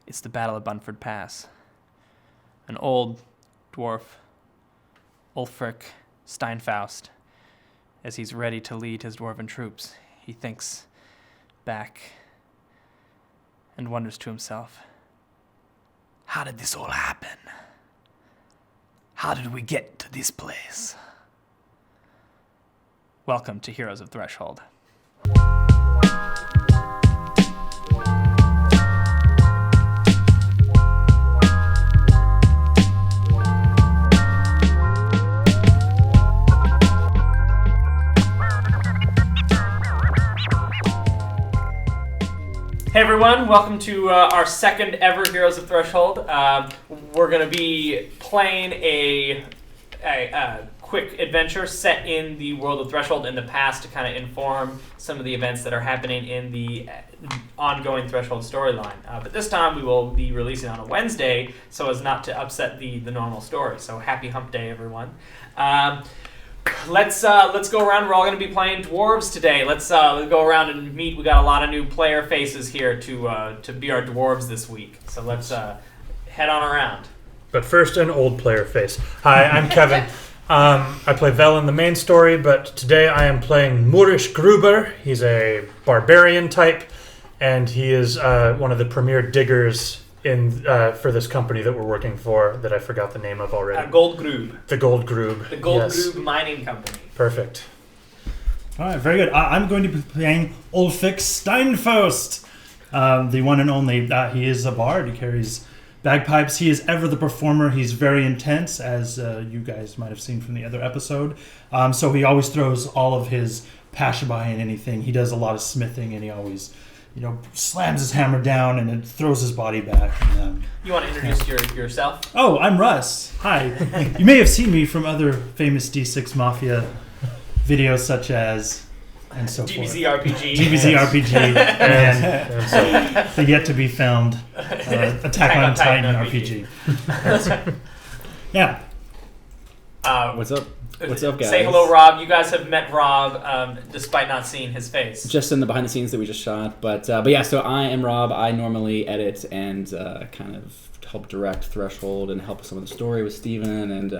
It's the Battle of Bunford Pass. An old dwarf, Ulfric Steinfaust, as he's ready to lead his dwarven troops, he thinks back and wonders to himself, how did this all happen? How did we get to this place? Welcome to Heroes of Threshold. Hey everyone, welcome to our second ever Heroes of Threshold. We're going to be playing a quick adventure set in the world of Threshold in the past to kind of inform some of the events that are happening in the ongoing Threshold storyline. But this time we will be releasing on a Wednesday so as not to upset the normal story. So happy hump day everyone. Let's go around. We're all going to be playing dwarves today. Let's go around and meet. We got a lot of new player faces here to be our dwarves this week. So let's head on around. But first, an old player face. Hi, I'm Kevin. I play Vel in the main story, but today I am playing Murish Gruber. He's a barbarian type, and he is one of the premier diggers in for this company that we're working for that I forgot the name of already. Goldgrube. The Goldgrube. The Goldgrube Mining Company. Perfect. All right, very good. I'm going to be playing Ulfric Steinfaust, the one and only. He is a bard. He carries bagpipes. He is ever the performer. He's very intense, as you guys might have seen from the other episode. So he always throws all of his passion behind anything. He does a lot of smithing, and he always slams his hammer down and it throws his body back. And, you want to introduce yourself? Oh, I'm Russ. Hi. You may have seen me from other famous D6 Mafia videos such as and so DBZ forth. RPG. DBZ RPG and the yet to be filmed Attack on Titan RPG. Yeah. What's up? What's up, guys? Say hello, Rob. You guys have met Rob, despite not seeing his face. Just in the behind the scenes that we just shot, but yeah. So I am Rob. I normally edit and kind of help direct Threshold and help with some of the story with Steven and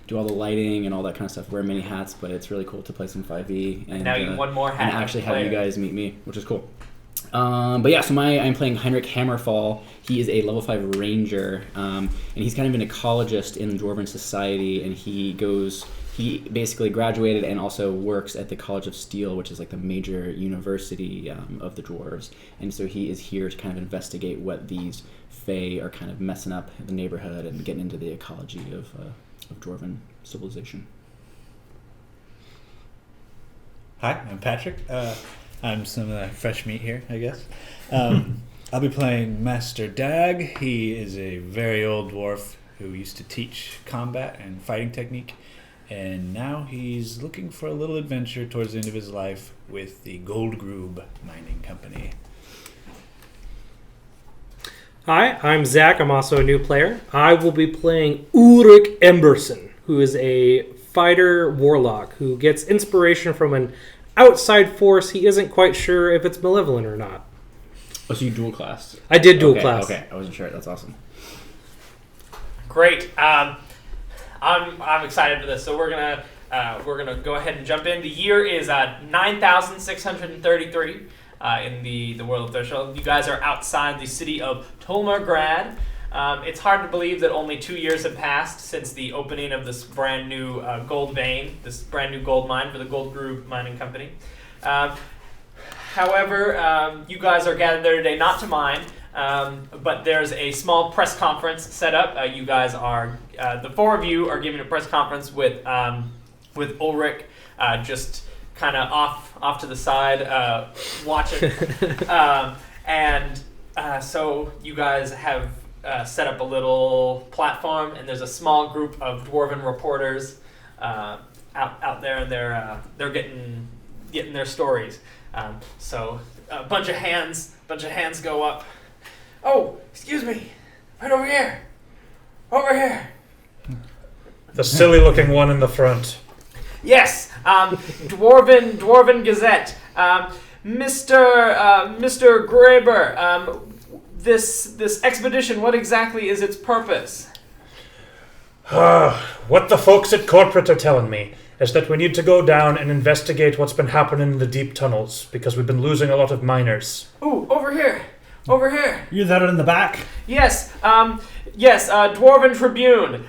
do all the lighting and all that kind of stuff. Wear many hats, but it's really cool to play some 5e. And now you one more hat. And actually have you guys meet me, which is cool. But yeah, so I'm playing Heinrich Hammerfall. He is a level 5 ranger, and he's kind of an ecologist in the Dwarven Society, and he basically graduated and also works at the College of Steel, which is like the major university of the dwarves. And so he is here to kind of investigate what these fae are kind of messing up the neighborhood and getting into the ecology of dwarven civilization. Hi, I'm Patrick. I'm some fresh meat here, I guess. I'll be playing Master Dag. He is a very old dwarf who used to teach combat and fighting technique. And now he's looking for a little adventure towards the end of his life with the Goldgrube Mining Company. Hi, I'm Zach. I'm also a new player. I will be playing Ulrich Emberson, who is a fighter warlock who gets inspiration from an outside force. He isn't quite sure if it's malevolent or not. Oh, so you dual class? I did dual class. Okay, I wasn't sure. That's awesome. Great. I'm excited for this. So we're gonna go ahead and jump in. The year is 9,633 in the world of Threshold. You guys are outside the city of Tolmargrad. It's hard to believe that only 2 years have passed since the opening of this brand new gold vein, this brand new gold mine for the Goldgrube Mining Company. However, you guys are gathered there today not to mine. But there's a small press conference set up. You guys are, the four of you are giving a press conference with Ulrich, just kind of off to the side, watching. So you guys have set up a little platform, and there's a small group of dwarven reporters out there, and they're getting their stories. So a bunch of hands go up. Oh, excuse me. Right over here. Over here. The silly-looking one in the front. Yes. Dwarven Gazette. Mr. Graber. this expedition, what exactly is its purpose? What the folks at corporate are telling me is that we need to go down and investigate what's been happening in the deep tunnels, because we've been losing a lot of miners. Ooh, over here. Over here. You that are in the back? Yes, Dwarven Tribune.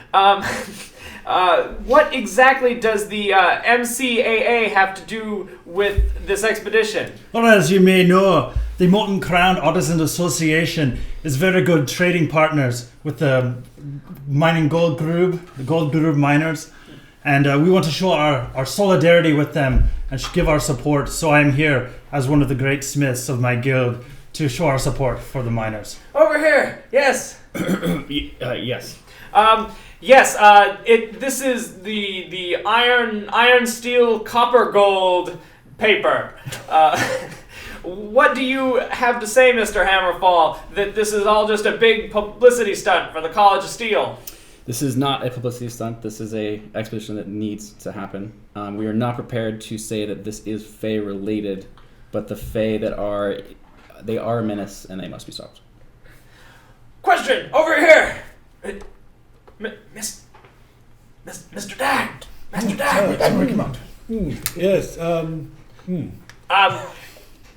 What exactly does the MCAA have to do with this expedition? Well, as you may know, the Molten Crown Artisan Association is very good trading partners with the mining gold group, the gold group miners. And we want to show our solidarity with them and give our support. So I'm here as one of the great smiths of my guild to show our support for the miners. Over here, yes. Yes. This is the iron, steel, copper, gold paper. What do you have to say, Mr. Hammerfall, that this is all just a big publicity stunt for the College of Steel? This is not a publicity stunt. This is a expedition that needs to happen. We are not prepared to say that this is Fae related, but the Fae they are a menace and they must be stopped. Question over here, Mr. Dag. Mr. Dag. Yes.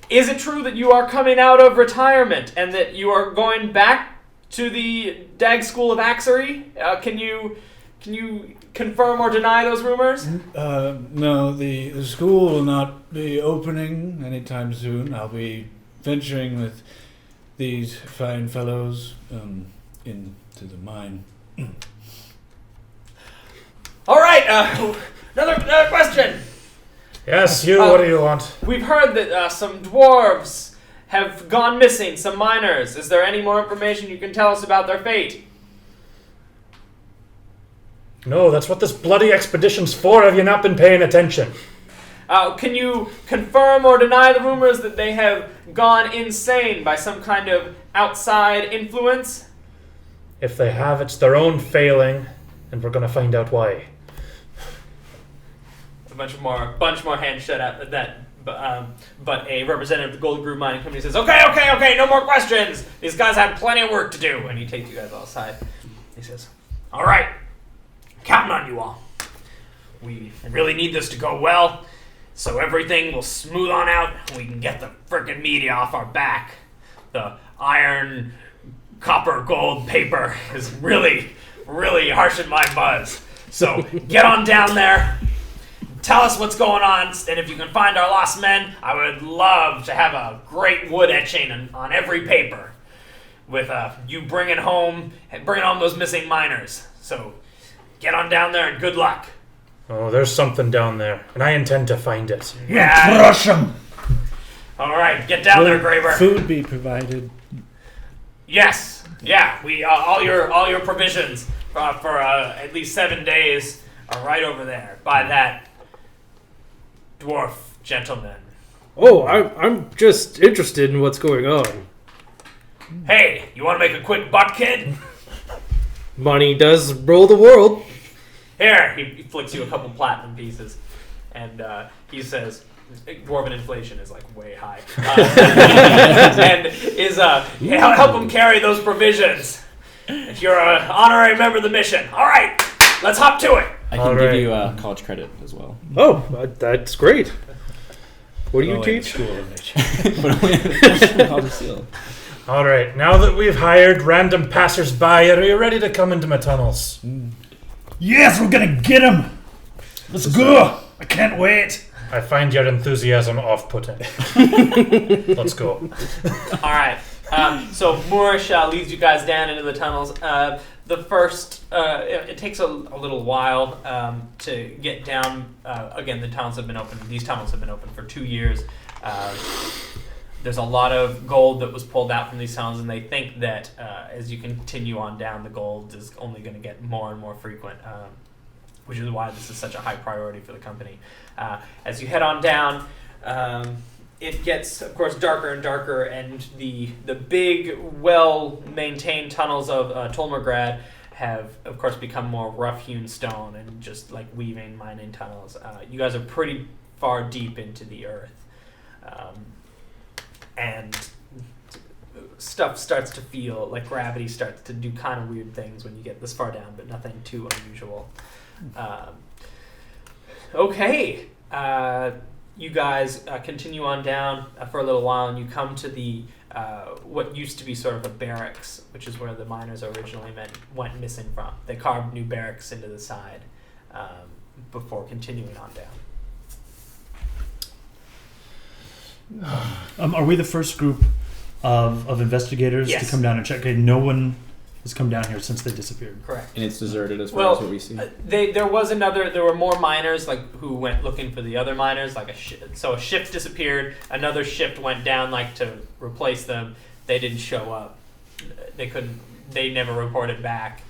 Is it true that you are coming out of retirement and that you are going back to the Dag School of Axery? Can you confirm or deny those rumors? No, the school will not be opening anytime soon. I'll be venturing with these fine fellows into the mine. All right, another question. Yes, what do you want? We've heard that some dwarves have gone missing, some miners. Is there any more information you can tell us about their fate? No, that's what this bloody expedition's for. Have you not been paying attention? Can you confirm or deny the rumors that they have gone insane by some kind of outside influence? If they have, it's their own failing, and we're going to find out why. A bunch more hands shut out that. But a representative of the Gold Group Mining Company says, okay, no more questions. These guys have plenty of work to do. And he takes you guys all aside. He says, all right, counting on you all. We really need this to go well, so everything will smooth on out and we can get the frickin' media off our back. The iron, copper, gold paper is really, really harshing my buzz. So get on down there. Tell us what's going on, and if you can find our lost men, I would love to have a great wood etching on every paper with you bringing home those missing miners. So get on down there and good luck. Oh, there's something down there, and I intend to find it. Yeah. Crush them! All right, get down there, Graver. Food be provided? Yes. Yeah. We all your provisions for at least 7 days are right over there by that dwarf gentleman. Oh, I'm just interested in what's going on. Hey, you want to make a quick buck, kid? Money does rule the world. Here, he flicks you a couple platinum pieces, and he says, "Dwarven inflation is like way high," and is help him carry those provisions. If you're an honorary member of the mission, all right, let's hop to it. I can give you college credit as well. Oh, that's great. What do you teach? School of Nature. College of Steel. All right, now that we've hired random passers-by, are you ready to come into my tunnels? Yes, we're gonna get them! Let's go! I can't wait! I find your enthusiasm off-putting. Let's go. All right. So Moorish leads you guys down into the tunnels. The first, it takes a little while to get down. Again, the tunnels have been open. These tunnels have been open for 2 years. There's a lot of gold that was pulled out from these tunnels, and they think that as you continue on down, the gold is only going to get more and more frequent, which is why this is such a high priority for the company. As you head on down, it gets, of course, darker and darker, and the big, well-maintained tunnels of Tolmergrad have, of course, become more rough-hewn stone and just like weaving mining tunnels. You guys are pretty far deep into the earth. And stuff starts to feel like gravity starts to do kind of weird things when you get this far down, but nothing too unusual. Okay, you guys continue on down for a little while, and you come to the what used to be sort of a barracks, which is where the miners originally went missing from. They carved new barracks into the side before continuing on down. Are we the first group of investigators Yes. to come down and check? Okay, no one has come down here since they disappeared. Correct. And it's deserted as far as what we see. There were more miners like who went looking for the other miners. Like so a shift disappeared. Another shift went down like to replace them. They didn't show up. They couldn't. They never reported back.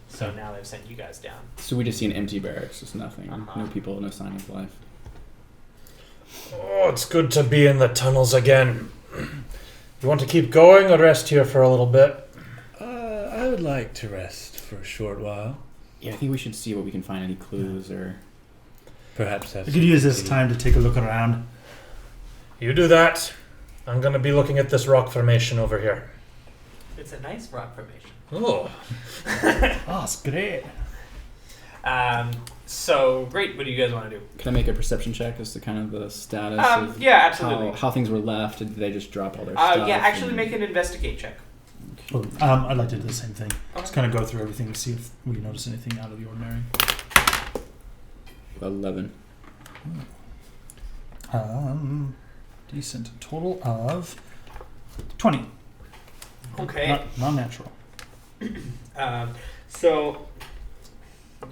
So now they've sent you guys down. So we just see an empty barracks, just nothing. Uh-huh. No people, no sign of life. Oh, it's good to be in the tunnels again. You want to keep going or rest here for a little bit? I would like to rest for a short while. Yeah, I think we should see what we can find, any clues or... Perhaps have We could use this time to take a look around. You do that. I'm going to be looking at this rock formation over here. It's a nice rock formation. Oh. Oh, it's great. So great. What do you guys want to do? Can I make a perception check as to kind of the status of Yeah, absolutely. how things were left? Did they just drop all their stuff? Yeah, actually and- make an investigate check. Oh, I'd like to do the same thing. Just kind of go through everything to see if we notice anything out of the ordinary. 11. Decent. Total of 20. Okay. Non-natural. So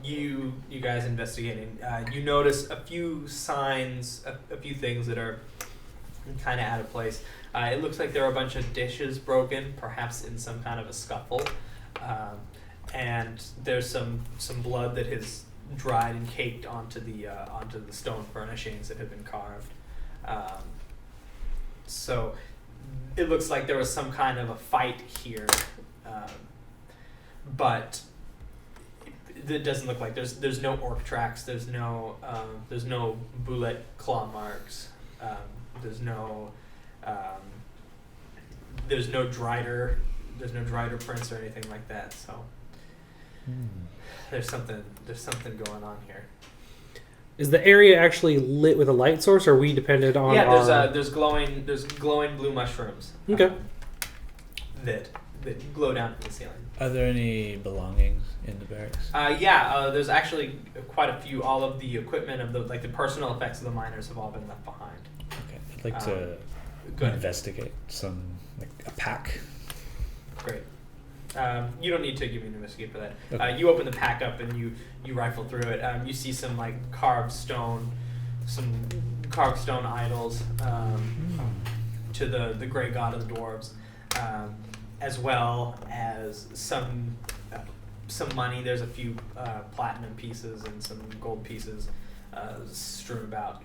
you guys investigating, you notice a few signs, a few things that are kind of out of place. It looks like there are a bunch of dishes broken, perhaps in some kind of a scuffle, and there's some blood that has dried and caked onto the stone furnishings that have been carved. So it looks like there was some kind of a fight here, but it doesn't look like there's no orc tracks. There's no bullet claw marks. There's no drider. There's no drider prints or anything like that. So there's something going on here. Is the area actually lit with a light source, or are we dependent on? There's glowing blue mushrooms. Okay. That glow down from the ceiling. Are there any belongings in the barracks? There's actually quite a few. All of the equipment of the personal effects of the miners have all been left behind. Okay, I'd like to Good. investigate some, like a pack. Great. You don't need to give me an investigate for that. Okay. You open the pack up and you rifle through it. You see some carved stone idols to the gray god of the dwarves, as well as some money. There's a few platinum pieces and some gold pieces strewn about.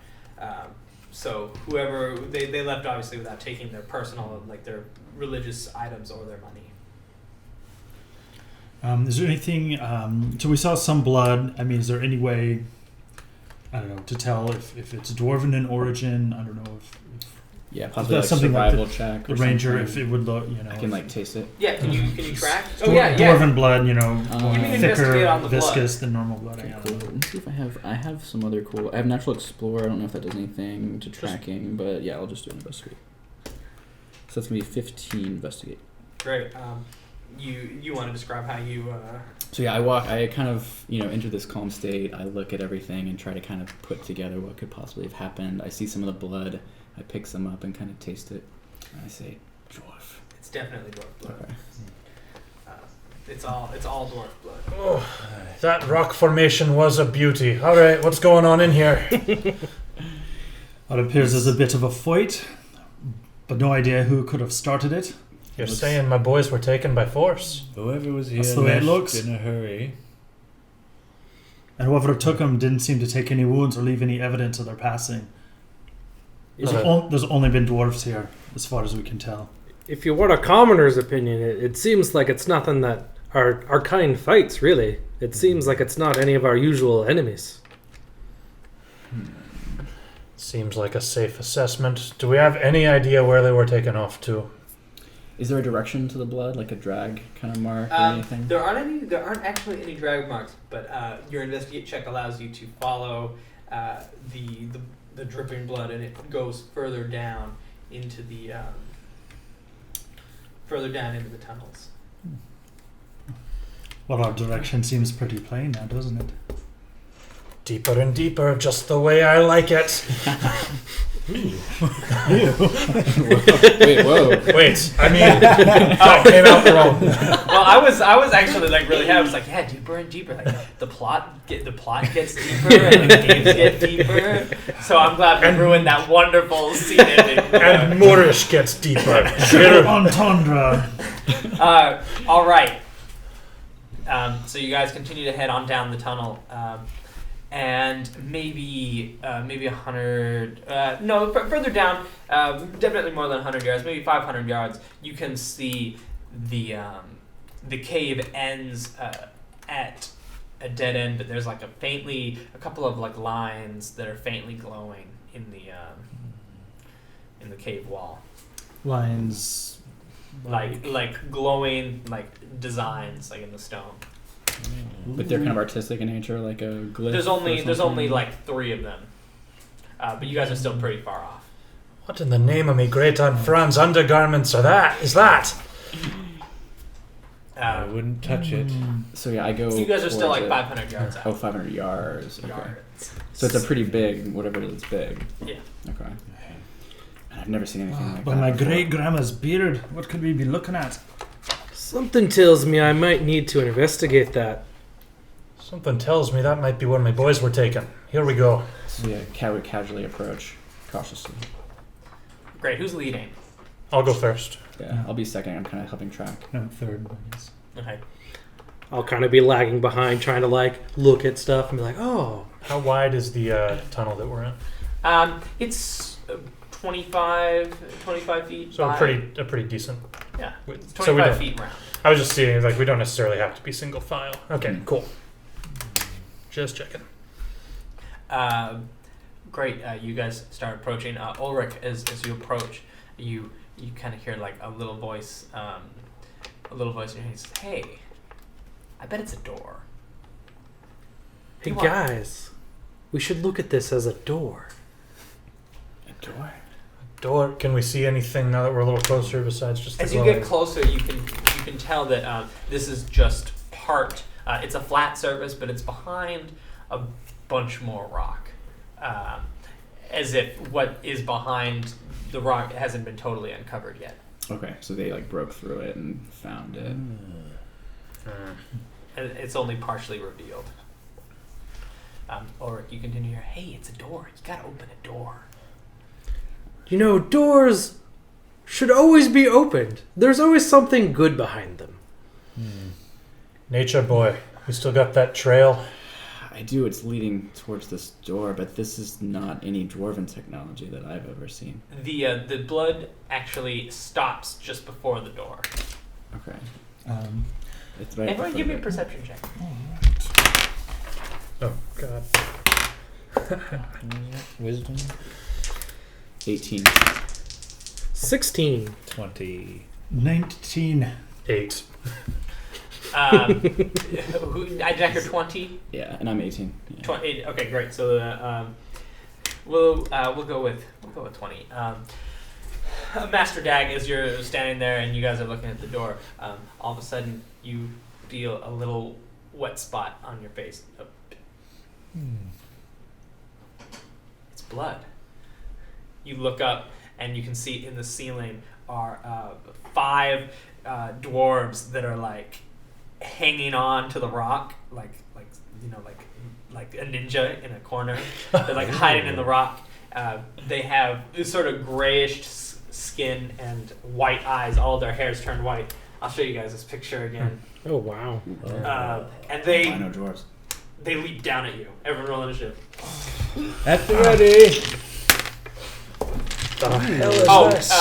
So whoever they left obviously without taking their personal, their religious items or their money. Is there anything? So we saw some blood. I mean, is there any way? I don't know, to tell if it's dwarven in origin. I don't know if Yeah, possibly that's like something like survival check. the or ranger, something. if it would look, I can taste it. Yeah, can you track? Dwarven blood, Give me an investigate thicker, on the blood. viscous than normal blood. Okay, I cool. don't know. Let me see if I have some other cool. I have natural explorer. I don't know if that does anything to tracking, but yeah, I'll just do an investigate. So that's gonna be 15 investigate. Great. You want to describe how you? So yeah, I kind of enter this calm state. I look at everything and try to kind of put together what could possibly have happened. I see some of the blood. I pick some up and kind of taste it. And I say, dwarf. It's definitely dwarf blood. Okay. It's all dwarf blood. Oh, that rock formation was a beauty. All right, what's going on in here? What appears as a bit of a fight, but no idea who could have started it. You're saying my boys were taken by force? Whoever was here That's the way it left looks. in a hurry. And whoever took them didn't seem to take any wounds or leave any evidence of their passing. There's only been dwarves here, as far as we can tell. If you want a commoner's opinion, it seems like it's nothing that our kind fights, really. It seems like it's not any of our usual enemies. Seems like a safe assessment. Do we have any idea where they were taken off to? Is there a direction to the blood, like a drag kind of mark or anything? There aren't actually any drag marks, but your investigate check allows you to follow the dripping blood, and it goes further down into the tunnels. Well, our direction seems pretty plain now, doesn't it? Deeper and deeper, just the way I like it. Wait, whoa. Wait, I mean, that came out wrong. Well, I was actually like really happy. I was like, yeah, deeper and deeper. Like the plot gets deeper and the games get deeper. So I'm glad we ruined that wonderful scene ending. And Moorish gets deeper. Entendre. All right. So you guys continue to head on down the tunnel, and maybe 100. Further down, definitely more than 100 yards, maybe 500 yards. You can see the cave ends at a dead end, but there's like a couple of like lines that are faintly glowing in the cave wall. Lines. Like glowing like designs like in the stone. But they're kind of artistic in nature, like a glyph. There's only like 3 of them, but you guys are still pretty far off. What in the name of me great Aunt Fran's undergarments is that? I wouldn't touch it. So yeah, I go. You guys are still like towards it. 500 yards out. Oh, 500 yards. Okay. Yards. So it's a pretty big, whatever it is, big. Yeah. Okay. And I've never seen anything like By that. my before. great grandma's beard, what could we be looking at? Something tells me I might need to investigate that. Something tells me that might be where my boys were taken. Here we go. So yeah, we casually approach, cautiously. Great. Who's leading? I'll go first. Yeah, I'll be second. I'm kind of helping track. No, third, I guess. Okay. I'll kind of be lagging behind, trying to like look at stuff and be like, oh. How wide is the tunnel that we're in? It's 25 feet. So wide. a pretty decent. Yeah. width. 25 So we don't, feet round. I was just seeing like we don't necessarily have to be single file. Okay, cool. Just checking. Great. You guys start approaching. Ulrich, as you approach, you kind of hear like a little voice in your head says, "Hey, I bet it's a door." Hey Come on. guys, we should look at this as a door. A door? Door. Can we see anything now that we're a little closer besides just the As you glowing? get closer, you can tell that this is just part. It's a flat surface, but it's behind a bunch more rock, as if what is behind the rock hasn't been totally uncovered yet. Okay, so they like broke through it and found it. And it's only partially revealed. Or you continue here. Hey, it's a door. You gotta open a door. You know, doors should always be opened. There's always something good behind them. Nature boy, we still got that trail. I do. It's leading towards this door, but this is not any dwarven technology that I've ever seen. The blood actually stops just before the door. Okay. It's right. Everyone, before give me a the- perception check. Oh God. Wisdom? 18. 16. 20. 19. 8. I Decker 20. Yeah, and I'm 18. Yeah. 20. Okay, great. So we'll go with 20. Master Dag, as you're standing there and you guys are looking at the door, all of a sudden you feel a little wet spot on your face. It's blood. You look up and you can see in the ceiling are 5 dwarves that are like hanging on to the rock, like a ninja in a corner. They're like hiding in the rock. They have this sort of grayish skin and white eyes. All of their hair's turned white. I'll show you guys this picture again. Oh, wow. And I know dwarves. they leap down at you. Everyone roll initiative. At the ready! The hell is this?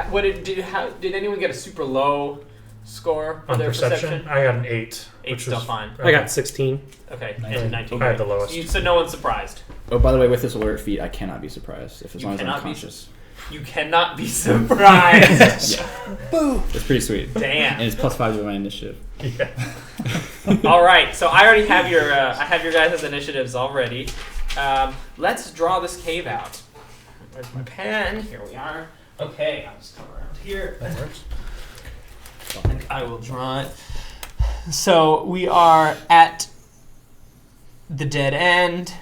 What did anyone get a super low score for On their perception, I got an 8. Eight's still fine. I got 16. Okay, 19. and 19. I had the lowest. So no one's surprised. Oh, by the way, with this alert feat, I cannot be surprised as You long as I'm cannot be- conscious. You cannot be surprised. It's pretty sweet. And Damn. it's +5 to my initiative. All right. So I already have your guys' initiatives already. Let's draw this cave out. Where's my pen? Here we are. Okay, I'll just come around here. That works. And I will draw it. So we are at the dead end.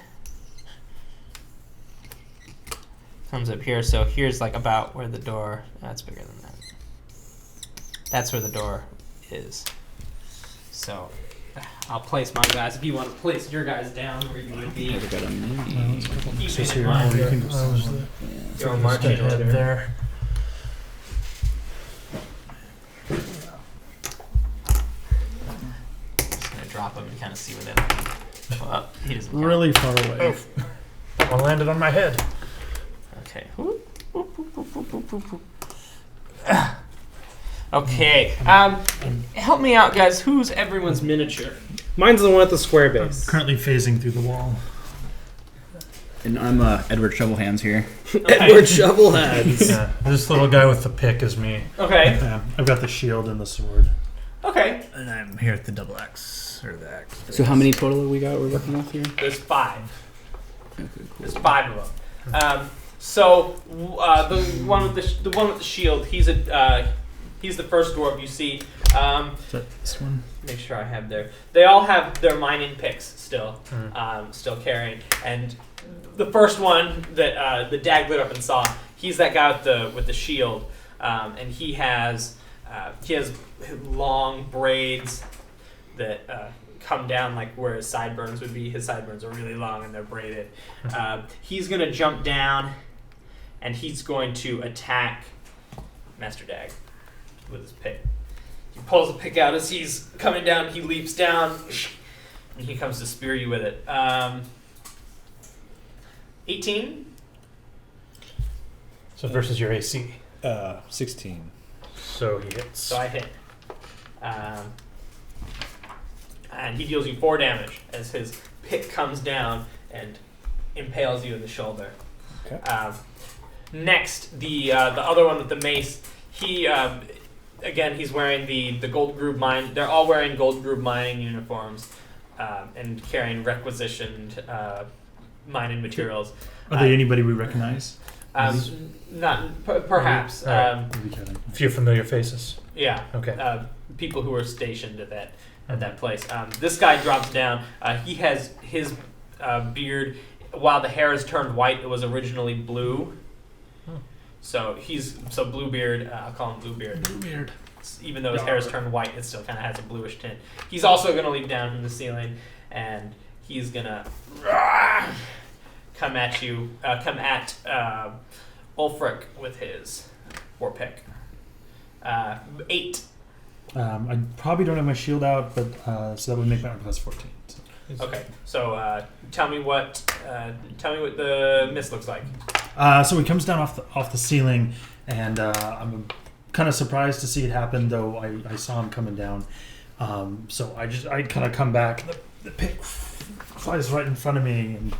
Comes up here. So here's like about where the door. That's bigger than that. That's where the door is. So I'll place my guys. If you want to place your guys down where you would be. I've got a mini. You Just can here, mark or you your- can just your own just marching ahead order. there. Just gonna drop them and kind of see where they land. Well, he doesn't count. Really far away. That one landed on my head. Okay. Okay. Help me out, guys. Who's everyone's miniature? Mine's the one with the square base. Currently phasing through the wall. And I'm Edward Shovelhands here. Edward Shovelheads. Yeah, this little guy with the pick is me. Okay. Yeah, I've got the shield and the sword. Okay. And I'm here at the double axe, or the axe. So how many total we're working with here? There's 5. Okay, cool. There's 5 of them. The one with the one with the shield. He's the first dwarf you see. Is that this one? Make sure I have They all have their mining picks still, Mm. still carrying. And the first one that the dag lit up and saw, he's that guy with the shield, and he has long braids that come down like where his sideburns would be. His sideburns are really long and they're braided. He's gonna jump down, and he's going to attack Master Dag with his pick. He pulls the pick out as he's coming down. He leaps down, and he comes to spear you with it. 18. So versus your AC. 16. So he hits. So I hit. And he deals you 4 damage as his pick comes down and impales you in the shoulder. Okay. Next, the other one with the mace, he again he's wearing the gold groove mine. They're all wearing gold groove mining uniforms and carrying requisitioned mining materials. Are they anybody we recognize? Perhaps. Maybe Kevin. A few familiar faces. Yeah. Okay. People who are stationed at that place. This guy drops down. He has his beard. While the hair is turned white, it was originally blue. So Bluebeard. I'll call him Bluebeard. Bluebeard. Even though his hair is turned white, it still kind of has a bluish tint. He's also going to leap down from the ceiling, and he's going to come at you. Come at Ulfric with his war pick. 8. I probably don't have my shield out, but so that would make my armor class 14. So. Okay, so tell me what the mist looks like. So he comes down off the ceiling, and I'm kind of surprised to see it happen, though I saw him coming down. So I kind of come back. The pick flies right in front of me, and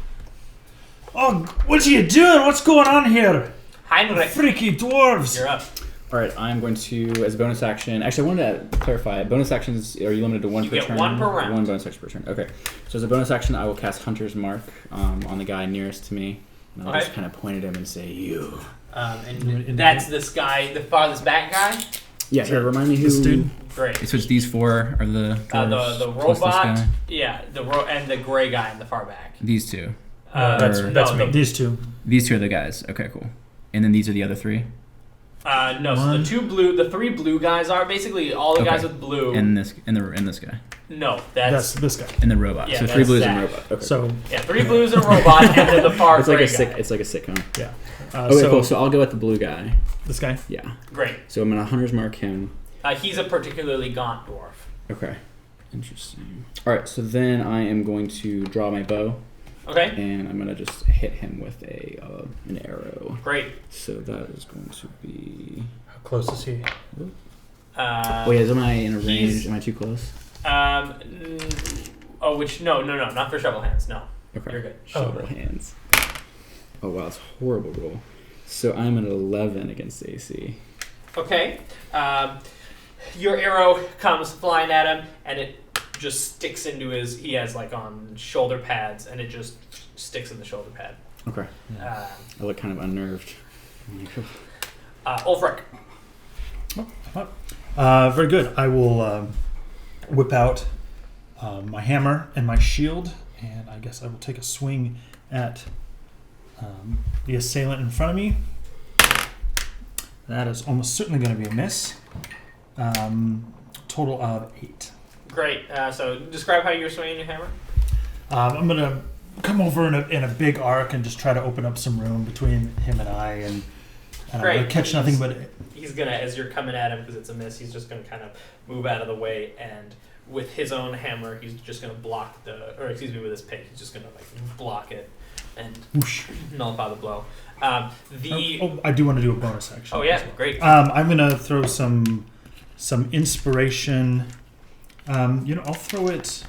what are you doing? What's going on here? Heinrich, Freaky dwarves! you're up. All right, I'm going to, as a bonus action. Actually, I wanted to clarify. Bonus actions are you limited to one You per get turn? one per round. One bonus action per turn. Okay. So as a bonus action, I will cast Hunter's Mark on the guy nearest to me, and I'll Okay. just kind of point at him and say, "You." And that's this guy, the farthest back guy. Yeah. Here, remind me who. This dude? Great. So it's these 4 are the dwarves, The plus this robot, guy. yeah, and the gray guy in the far back. These 2. That's me. These two. These 2 are the guys. Okay, cool. And then these are the other 3. No, so One. the 3 blue guys are basically all the guys Okay. with blue. And this guy. No, That's that's this guy. And the robot. Yeah, so 3 that's blues Zach. and robot. Okay. So, yeah, 3 blues and a robot, and then the far it's like gray a sick. guy. It's like a sitcom. yeah. Okay, cool. So I'll go with the blue guy. This guy? Yeah. Great. So I'm gonna Hunter's Mark him. He's a particularly gaunt dwarf. Okay. Interesting. All right. So then I am going to draw my bow, Okay. and I'm gonna just hit him with an arrow. Great. So that is going to be. How close is he? Wait, am I in a range? he's- Am I too close? No, not for shovel hands. No, Okay. you're good. Shovel hands. Oh wow, it's a horrible roll. So I'm an 11 against AC. Okay. Your arrow comes flying at him, and it just sticks into his. He has like on shoulder pads, and it just sticks in the shoulder pad. Okay. I look kind of unnerved. Ulfric. Very good. I will whip out my hammer and my shield, and I guess I will take a swing at the assailant in front of me. That is almost certainly going to be a miss. Total of 8. Great. So describe how you're swinging your hammer. I'm going to come over in a big arc and just try to open up some room between him and I, and I'm going to catch nothing but... He's going to, as you're coming at him because it's a miss, he's just going to kind of move out of the way, and with his own hammer, he's just going to block with his pick, he's just going to like block it and Whoosh. nullify the blow. I do want to do a bonus action. Oh yeah, as well. great. I'm going to throw some inspiration. I'll throw it...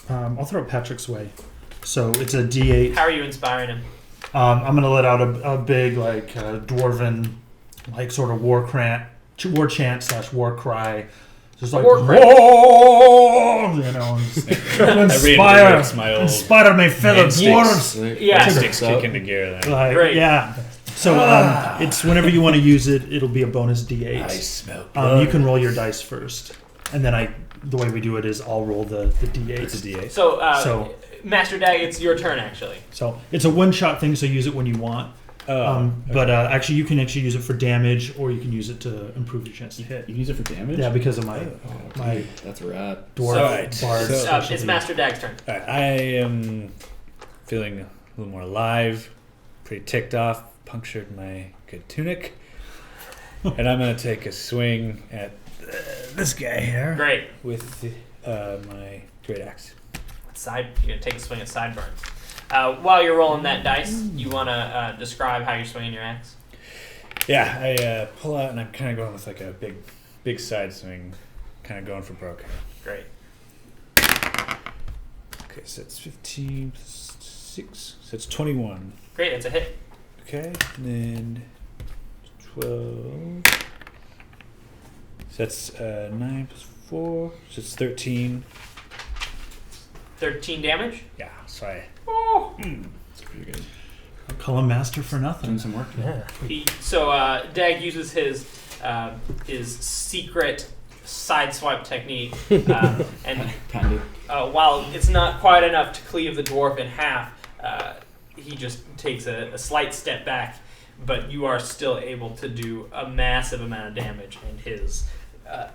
I'll throw it Patrick's way. So it's a D8. How are you inspiring him? I'm going to let out a big, like, dwarven, like, sort of war chant / war cry. Just like, War cry. whoa! You know, inspire my fellow dwarves. Yeah. Sticks kick into gear there. Like, Great. yeah. So it's whenever you want to use it, it'll be a bonus D8. I smell blood. You can roll your dice first. And then the way we do it is I'll roll the D8. It's a D8. So, Master Dag, it's your turn actually. So it's a one-shot thing, so use it when you want. But actually, you can use it for damage, or you can use it to improve your chance to hit. You can use it for damage? Yeah, because of my That's rad. dwarf bard. It's Master Dag's turn. All right, I am feeling a little more alive, pretty ticked off, punctured my good tunic, and I'm going to take a swing at this guy here. Great. With my great axe. You're gonna take a swing at sideburns. While you're rolling that dice, you want to describe how you're swinging your axe? Yeah, I pull out and I'm kind of going with like a big side swing, kind of going for broke. Great. Okay, so it's 15 plus 6, so it's 21. Great, it's a hit. Okay, and then 12. So that's 9 plus 4, so it's 13. 13 damage? Yeah, sorry. Oh. That's pretty good. I'll call him master for Doing nothing. some work. Yeah. Dag uses his secret sideswipe technique, and Patented. while it's not quite enough to cleave the dwarf in half, he just takes a slight step back, but you are still able to do a massive amount of damage, and his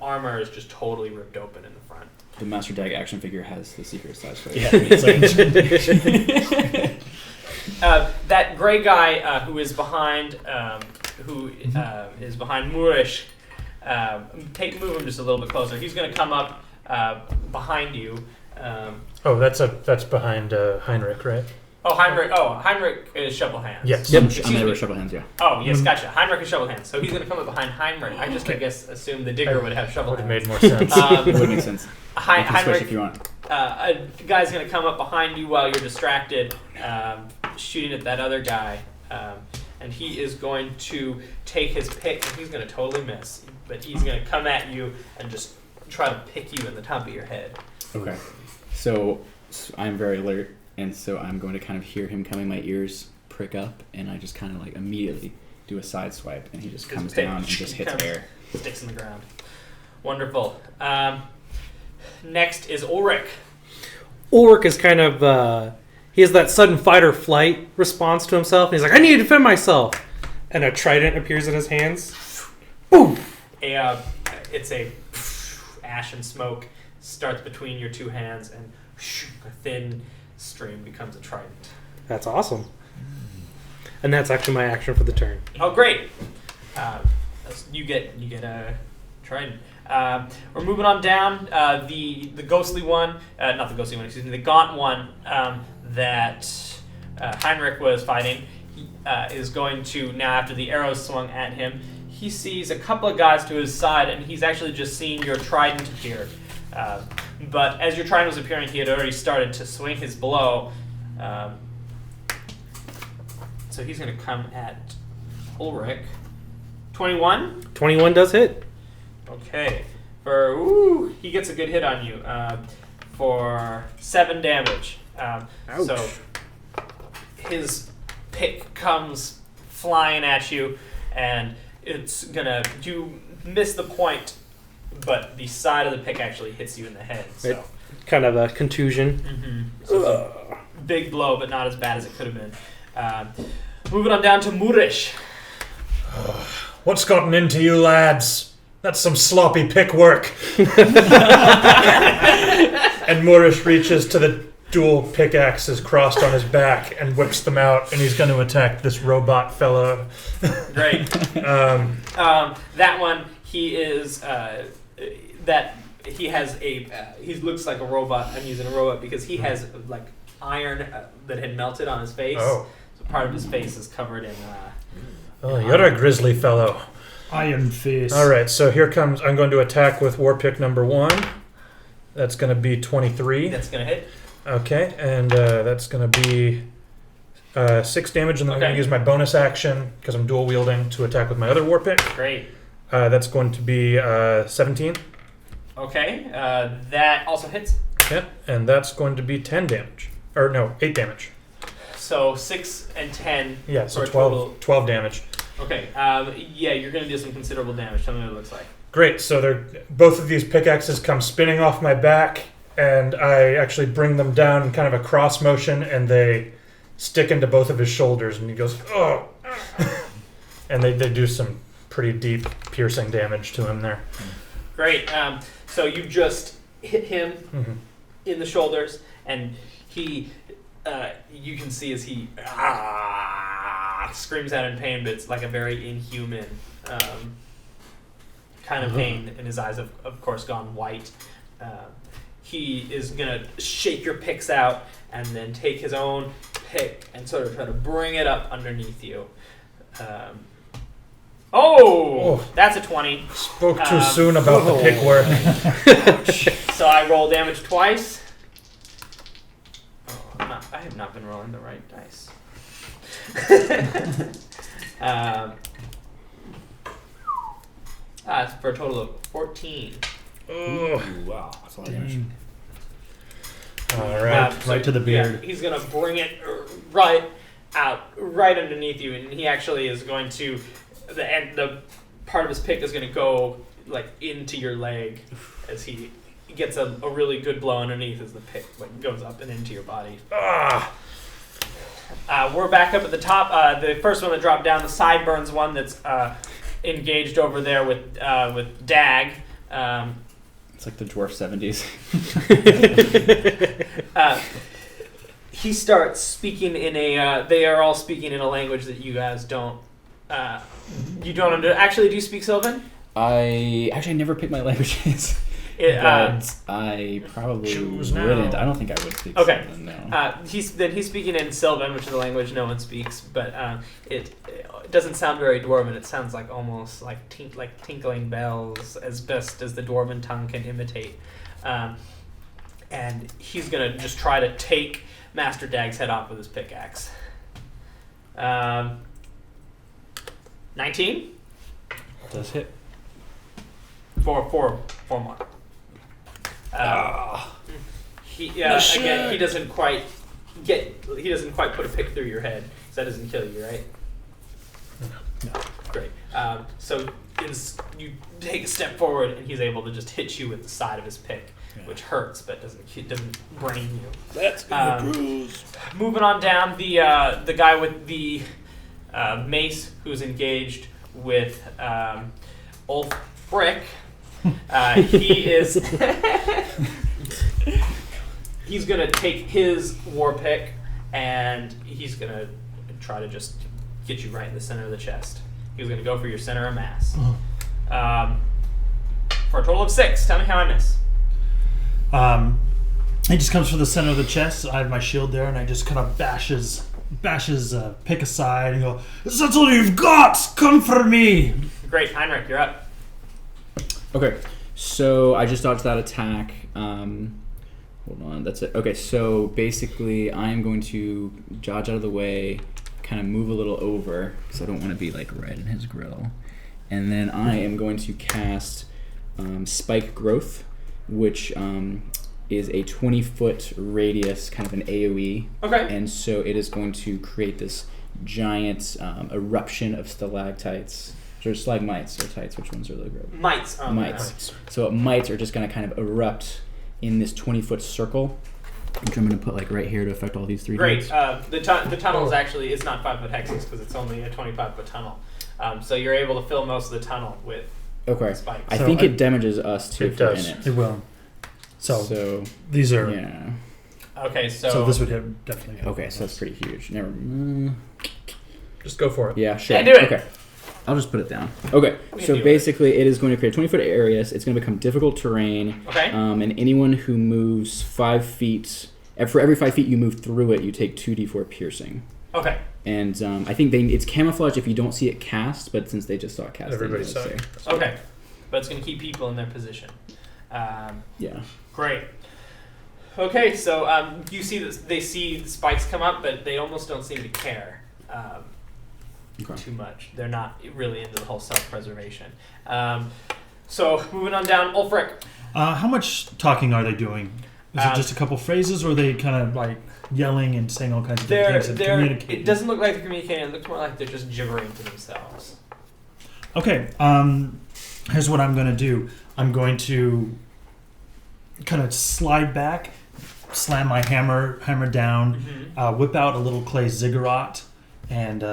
armor is just totally ripped open in the front. The Master Dag action figure has the secret size for it. Yeah, it's like That gray guy who is behind Moorish, move him just a little bit closer. He's going to come up behind you. That's behind Heinrich, right? Heinrich is shovel hands. Yes. I'm Excuse never me. shovel hands, yeah. Oh, yes, gotcha. Heinrich is shovel hands. So he's going to come up behind Heinrich. I guess assumed the digger would have shovel Would have hands. made more sense. It would make sense. You can switch Heinrich, if you want. a guy's going to come up behind you while you're distracted, shooting at that other guy. And he is going to take his pick, and he's going to totally miss. But he's going to come at you and just try to pick you in the top of your head. Okay. So I'm very alert, and so I'm going to kind of hear him coming. My ears prick up, and I just kind of like immediately do a side swipe, and he just comes down and just hits air. Sticks in the ground. Wonderful. Next is Ulrich. Ulrich is kind of, he has that sudden fight or flight response to himself. And he's like, I need to defend myself. And a trident appears in his hands. Boom! It's a ash and smoke starts between your two hands, and a thin stream becomes a trident. That's awesome. And that's actually my action for the turn. Oh, great! You get a trident. We're moving on down. The ghostly one, not the ghostly one, excuse me, the gaunt one that Heinrich was fighting, he is going to, now after the arrows swung at him, he sees a couple of guys to his side, and he's actually just seen your trident appear. But as your trident was appearing, he had already started to swing his blow. So he's going to come at Ulrich. 21? 21 does hit. Okay. He gets a good hit on you for 7 damage. So his pick comes flying at you, and it's gonna. You miss the point, but the side of the pick actually hits you in the head. So Kind of a contusion. So it's a big blow, but not as bad as it could have been. Moving on down to Murish. What's gotten into you lads? That's some sloppy pick work. And Murish reaches to the dual pickaxes crossed on his back and whips them out, and he's going to attack this robot fellow. Great. That one, he is he has he looks like a robot. I'm using a robot because he has like iron that had melted on his face. Oh. So part of his face is covered in. Oh, you're a grisly fellow. Iron face. All right, so here comes. I'm going to attack with war pick number 1. That's going to be 23. That's gonna hit. Okay, and that's going to be 6 damage, and then I'm going to use my bonus action because I'm dual wielding to attack with my other war pick. Great. That's going to be 17. Okay, that also hits. Okay, and that's going to be 10 damage. Or no, 8 damage. So 6 and 10. Yeah, so for a total. 12 damage. Okay. Yeah, you're gonna do some considerable damage. Tell me what it looks like. Great, so both of these pickaxes come spinning off my back, and I actually bring them down in kind of a cross motion, and they stick into both of his shoulders, and he goes, oh! And they do some pretty deep, piercing damage to him there. Great. So you just hit him in the shoulders, and he, you can see as he screams out in pain, but it's like a very inhuman kind of pain, and his eyes have, of course, gone white. He is going to shake your picks out and then take his own pick and sort of try to bring it up underneath you. That's a 20. Spoke too soon about the pick work. So I roll damage twice. I have not been rolling the right dice. It's for a total of 14. Oh, wow. That's a lot of damage. all right. Right to the beard. Yeah, he's going to bring it right out, right underneath you, and he actually is going to, the part of his pick is going to go like into your leg as he gets a really good blow underneath as the pick like goes up and into your body. We're back up at the top. The first one that dropped down, the sideburns one that's engaged over there with Dag. It's like the dwarf 70s. He starts speaking in a. They are all speaking in a language that you guys don't. You don't under. Actually, do you speak Sylvan? I never pick my languages. But I probably choose wouldn't. now. I don't think I would speak Okay. Sylvan, no. He's speaking in Sylvan, which is a language no one speaks, but it doesn't sound very dwarven. It sounds like almost like tinkling bells, as best as the dwarven tongue can imitate. And he's gonna just try to take Master Dag's head off with his pickaxe. 19 Does hit. for four more. Again, he doesn't quite put a pick through your head, so that doesn't kill you, right? No. Great. So you take a step forward, and he's able to just hit you with the side of his pick, which hurts, but doesn't brain you. That's gonna bruise. Moving on down, the guy with the mace who's engaged with Ulfric. He is. He's gonna take his war pick, and he's gonna try to just get you right in the center of the chest. He's gonna go for your center of mass. For a total of 6. Tell me how I miss. He just comes for the center of the chest. I have my shield there, and I just kind of bashes pick aside and go, "That's all you've got! Come for me!" Great, Heinrich, you're up. Okay, so I just dodged that attack. Hold on, that's it. Okay, so basically I'm going to dodge out of the way, kind of move a little over because I don't want to be like right in his grill. And then I am going to cast Spike Growth, which is a 20-foot radius, kind of an AoE. Okay. And so it is going to create this giant eruption of stalactites. Or stalagmites or tights. Which ones are the group? Mites. Mites. So mites are just going to kind of erupt in this 20-foot circle, which I'm going to put like right here to affect all these 3 Great. dudes. The tunnel is actually it's not 5-foot hexes because it's only a 25-foot tunnel. So you're able to fill most of the tunnel with spikes. I think it damages us too It if we're does. in it. It will. So these are. Yeah. Okay, So this would definitely hit. Okay, so that's pretty huge. Just go for it. Yeah, sure. Yeah, do it. Okay. I'll just put it down. Okay, We can so do it. basically it is going to create 20-foot areas. It's going to become difficult terrain. Okay. And anyone who moves 5 feet, for every 5 feet you move through it, you take 2d4 piercing. Okay. And I think it's camouflage if you don't see it cast, but since they just saw it cast, Everybody they saw know it. it's Okay. But it's going to keep people in their position. there. Yeah. Great. Okay, so you see that they see the spikes come up, but they almost don't seem to care too much. They're not really into the whole self-preservation. So moving on down, Ulfric. How much talking are they doing? Is it just a couple phrases, or are they kind of like yelling and saying all kinds of different things and communicating? It doesn't look like they're communicating. It looks more like they're just gibbering to themselves. Okay. Here's what I'm going to do. I'm going to kind of slide back, slam my hammer down, whip out a little clay ziggurat, and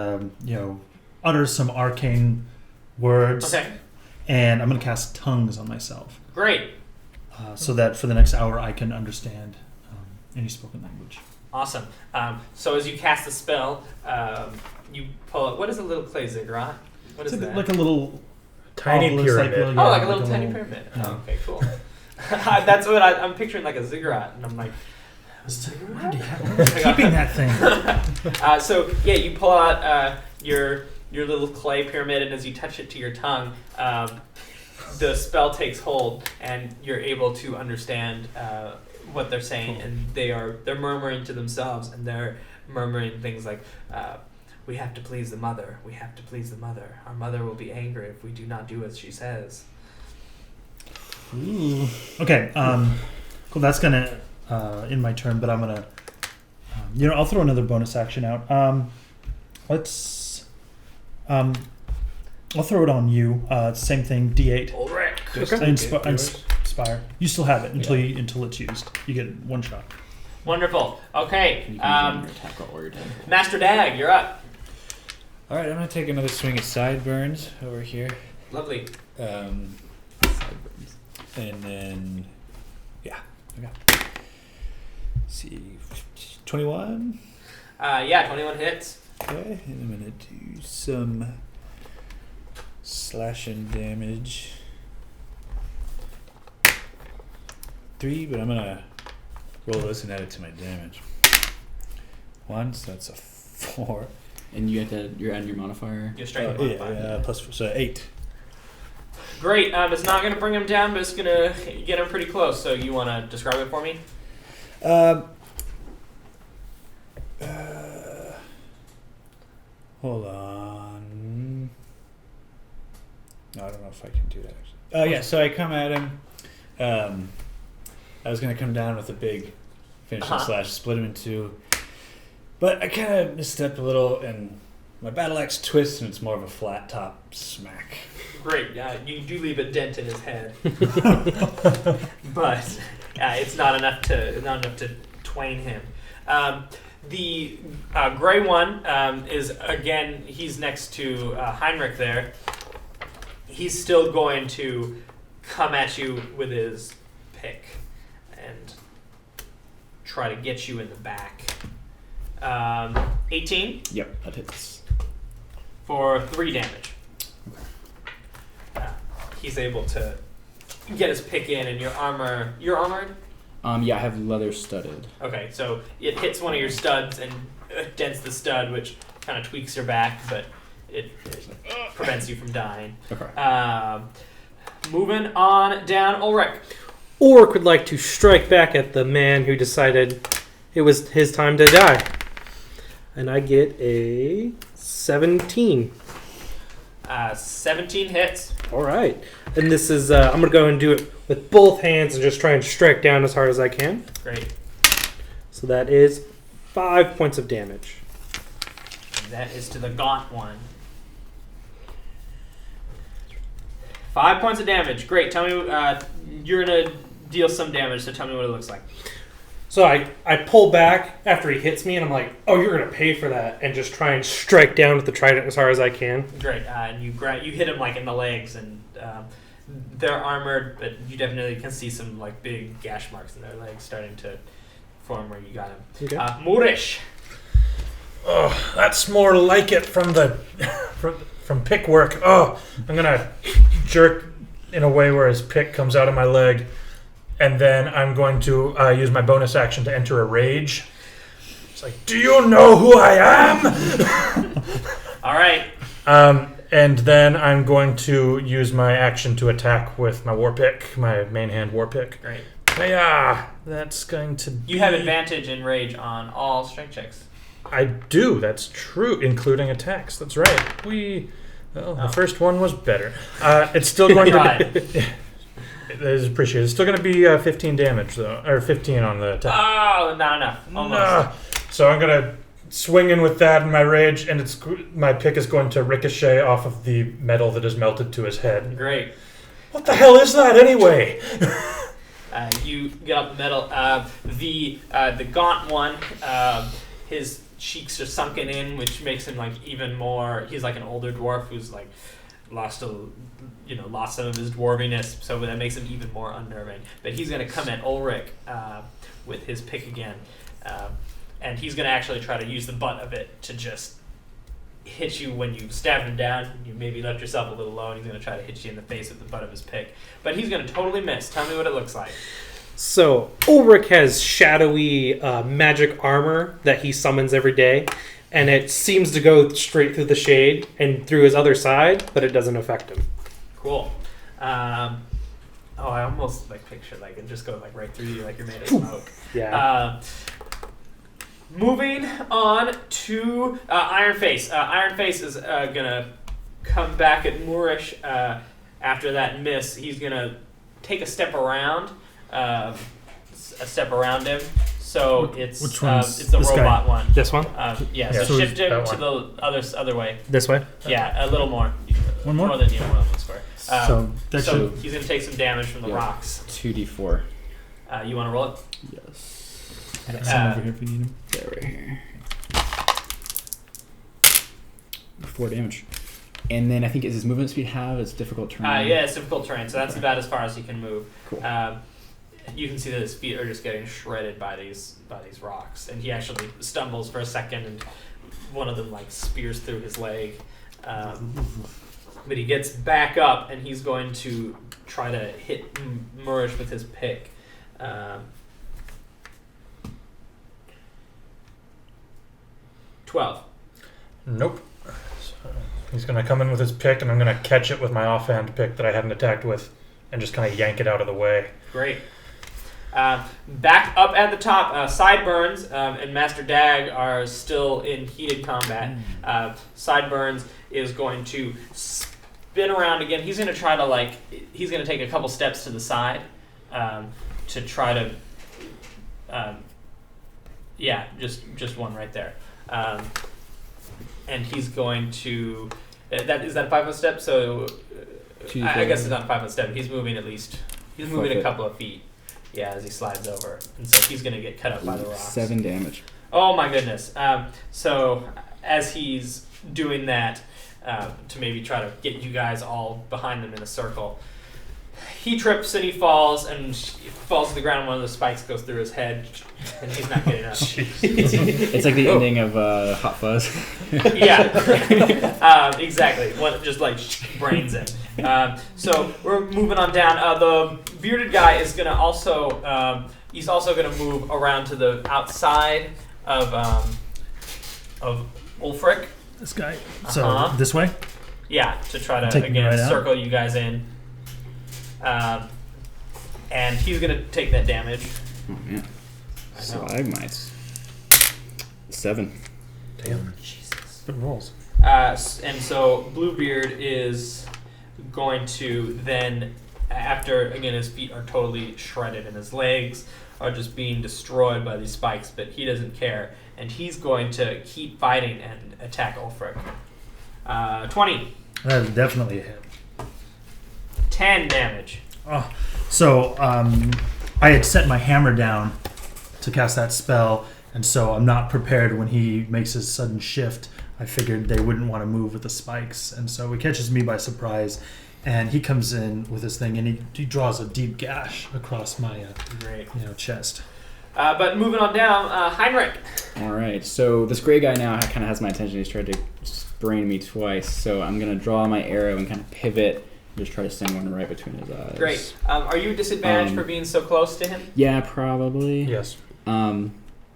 utter some arcane words. Okay. And I'm going to cast tongues on myself, Great. so that for the next hour I can understand any spoken language. Awesome. So as you cast the spell, you pull out. What is a little clay ziggurat? What is It's that? like a little Tiny obelisk, pyramid. like a little tiny pyramid. yeah. Oh, okay, cool. That's what I'm picturing, like a ziggurat, and I'm like, Where do you have keeping that thing? so yeah, you pull out your little clay pyramid, and as you touch it to your tongue, the spell takes hold, and you're able to understand what they're saying, and they're murmuring to themselves, and they're murmuring things like, "We have to please the mother. We have to please the mother. Our mother will be angry if we do not do as she says." Ooh. Okay. Cool. That's gonna end my turn, but I'm gonna. I'll throw another bonus action out. Let's. I'll throw it on you. Same thing. D8. Ulrich. Inspire. You still have it until it's used. You get one shot. Wonderful. Okay. You can use your attack roll or your damage. Master Dag, you're up. All right, I'm gonna take another swing at sideburns over here, Lovely. and then okay. See, 21. 21 hits. Okay, and I'm gonna do some slashing damage. 3, but I'm gonna roll this and add it to my damage. 1, so that's a 4. And you're adding your modifier. Your strength modifier. Yeah, plus 4, so 8. Great. It's not going to bring him down, but it's going to get him pretty close. So you want to describe it for me? Hold on. No, I don't know if I can do that. Actually. Yeah. So I come at him. I was gonna come down with a big finishing slash, split him in 2, but I kind of misstepped a little, and my battle axe twists, and it's more of a flat top smack. Great. You do leave a dent in his head, but it's not enough to twain him. The gray one is again. He's next to Heinrich there. He's still going to come at you with his pick and try to get you in the back. 18 Yep, that hits. for 3 damage. He's able to get his pick in, and your armor. You're armored? Yeah, I have leather studded. Okay, so it hits one of your studs and dents the stud, which kind of tweaks your back, but it prevents you from dying. Okay. Moving on down, Ulrich. Ulrich would like to strike back at the man who decided it was his time to die. and I get a 17. 17 hits. All right. And this is, I'm going to go and do it with both hands and just try and strike down as hard as I can. Great. So that is 5 points of damage. That is to the gaunt one. 5 points of damage. Great. Tell me, you're going to deal some damage, so tell me what it looks like. So I pull back after he hits me, and I'm like, oh, you're going to pay for that, and just try and strike down with the trident as hard as I can. Great. And you hit him like in the legs, and they're armored, but you definitely can see some like big gash marks in their legs starting to form where you got him. Okay. Murish. Oh, that's more like it from the from pick work. Oh, I'm gonna jerk in a way where his pick comes out of my leg, and then I'm going to use my bonus action to enter a rage. It's like, do you know who I am? All right. And then I'm going to use my action to attack with my war pick, my main hand war pick. Great. Yeah, that's going to be... You have advantage in rage on all strength checks. I do, that's true, including attacks. That's right. The first one was better. It's still going to... It is appreciated. It's still going to be 15 damage, though. Or 15 on the attack. Oh, not enough. Almost. No. So I'm going to swing in with that in my rage, and my pick is going to ricochet off of the metal that is melted to his head. Great. What the hell is that, anyway? You get up the metal. The gaunt one, his cheeks are sunken in, which makes him like even more. He's like an older dwarf who's like lost some of his dwarviness, so that makes him even more unnerving. But he's going to come at Ulrich with his pick again, and he's going to actually try to use the butt of it to just hit you when you stab him down. You maybe left yourself a little low, and he's going to try to hit you in the face with the butt of his pick. But he's going to totally miss. Tell me what it looks like. So Ulrich has shadowy magic armor that he summons every day, and it seems to go straight through the shade and through his other side, but it doesn't affect him. Cool. I almost picture it just go right through you like you're made of smoke. Yeah. Moving on to Iron Face. Iron Face is gonna come back at Moorish after that miss. He's gonna take a step around him. So it's which one's it's the this robot guy? one. This one? Yeah. Yeah, So so shift him that to one. the other way. This way? Yeah, a little more. One more? More than one of those square. So that So should... he's gonna take some damage from the rocks. 2d4. You want to roll it? Yes. I got some over here if you need him. There, right here. 4 damage. And then I think is his movement speed have? It's difficult terrain. Yeah, it's difficult terrain, so that's about as far as he can move. Cool. You can see that his feet are just getting shredded by these rocks, and he actually stumbles for a second, and one of them spears through his leg. But he gets back up, and he's going to try to hit Murish with his pick. 12. Nope. So he's going to come in with his pick, and I'm going to catch it with my offhand pick that I hadn't attacked with, and just kind of yank it out of the way. Great. Back up at the top, Sideburns and Master Dag are still in heated combat. Sideburns is going to spin around again. He's going to try to he's going to take a couple steps to the side to try to, just one right there. And he's going to, is that a 5-foot step? So I guess it's not a 5-foot step. He's moving he's moving a couple of feet. Yeah, as he slides over. And so he's going to get cut up by the rocks. 7 damage. Oh my goodness. So as he's doing that, to maybe try to get you guys all behind them in a circle, he trips and he falls to the ground. One of the spikes goes through his head, and he's not getting up. It's like the ending of Hot Fuzz. Yeah, exactly. One just brains him. So we're moving on down. The bearded guy is gonna also he's also gonna move around to the outside of Ulfric. This guy. So this way? Yeah, to try to Taking again right out? circle you guys in. And he's gonna take that damage. Oh, man. I know. Stalagmites. 7. Damn. Jesus. Good rolls. And so Bluebeard is going to then, after again his feet are totally shredded and his legs are just being destroyed by these spikes, but he doesn't care, and he's going to keep fighting and attack Ulfric. 20. That's definitely a hit. 10 damage. Oh, so I had set my hammer down to cast that spell, and so I'm not prepared when he makes his sudden shift. I figured they wouldn't want to move with the spikes, and so he catches me by surprise, and he comes in with his thing, and he draws a deep gash across my Great. chest. But moving on down, Heinrich. All right, so this gray guy now kind of has my attention. He's tried to brain me twice, so I'm going to draw my arrow and kind of pivot. Just try to send one right between his eyes. Great. Are you disadvantaged for being so close to him? Yeah, probably. Yes.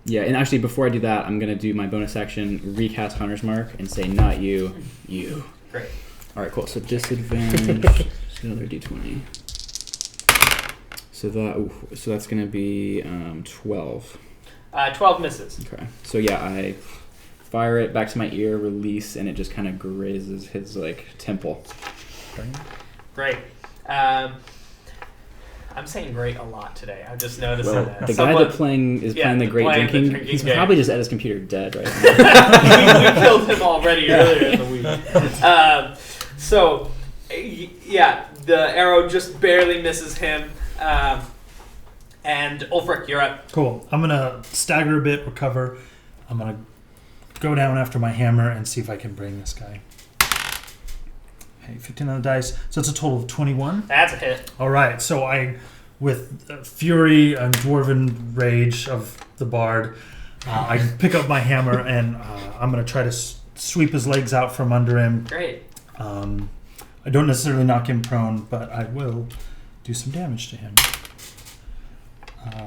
Yeah, and actually before I do that, I'm going to do my bonus action, recast Hunter's Mark, and say, not you, you. Great. All right, cool. So disadvantage, just another d20. So that's going to be 12. 12 misses. Okay. So yeah, I fire it back to my ear, release, and it just kind of grazes his temple. Great. I'm saying great a lot today. I've just noticed Well, that. the guy that playing the great drinking, he's game. probably just at his computer dead right now. we killed him already earlier in the week. So, yeah, the arrow just barely misses him. And Ulfric, you're up. Cool. I'm going to stagger a bit, recover. I'm going to go down after my hammer and see if I can bring this guy. Okay, 15 on the dice. So it's a total of 21. That's a hit. All right. So I, with fury and dwarven rage of the bard, I pick up my hammer and I'm going to try to sweep his legs out from under him. Great. I don't necessarily knock him prone, but I will do some damage to him.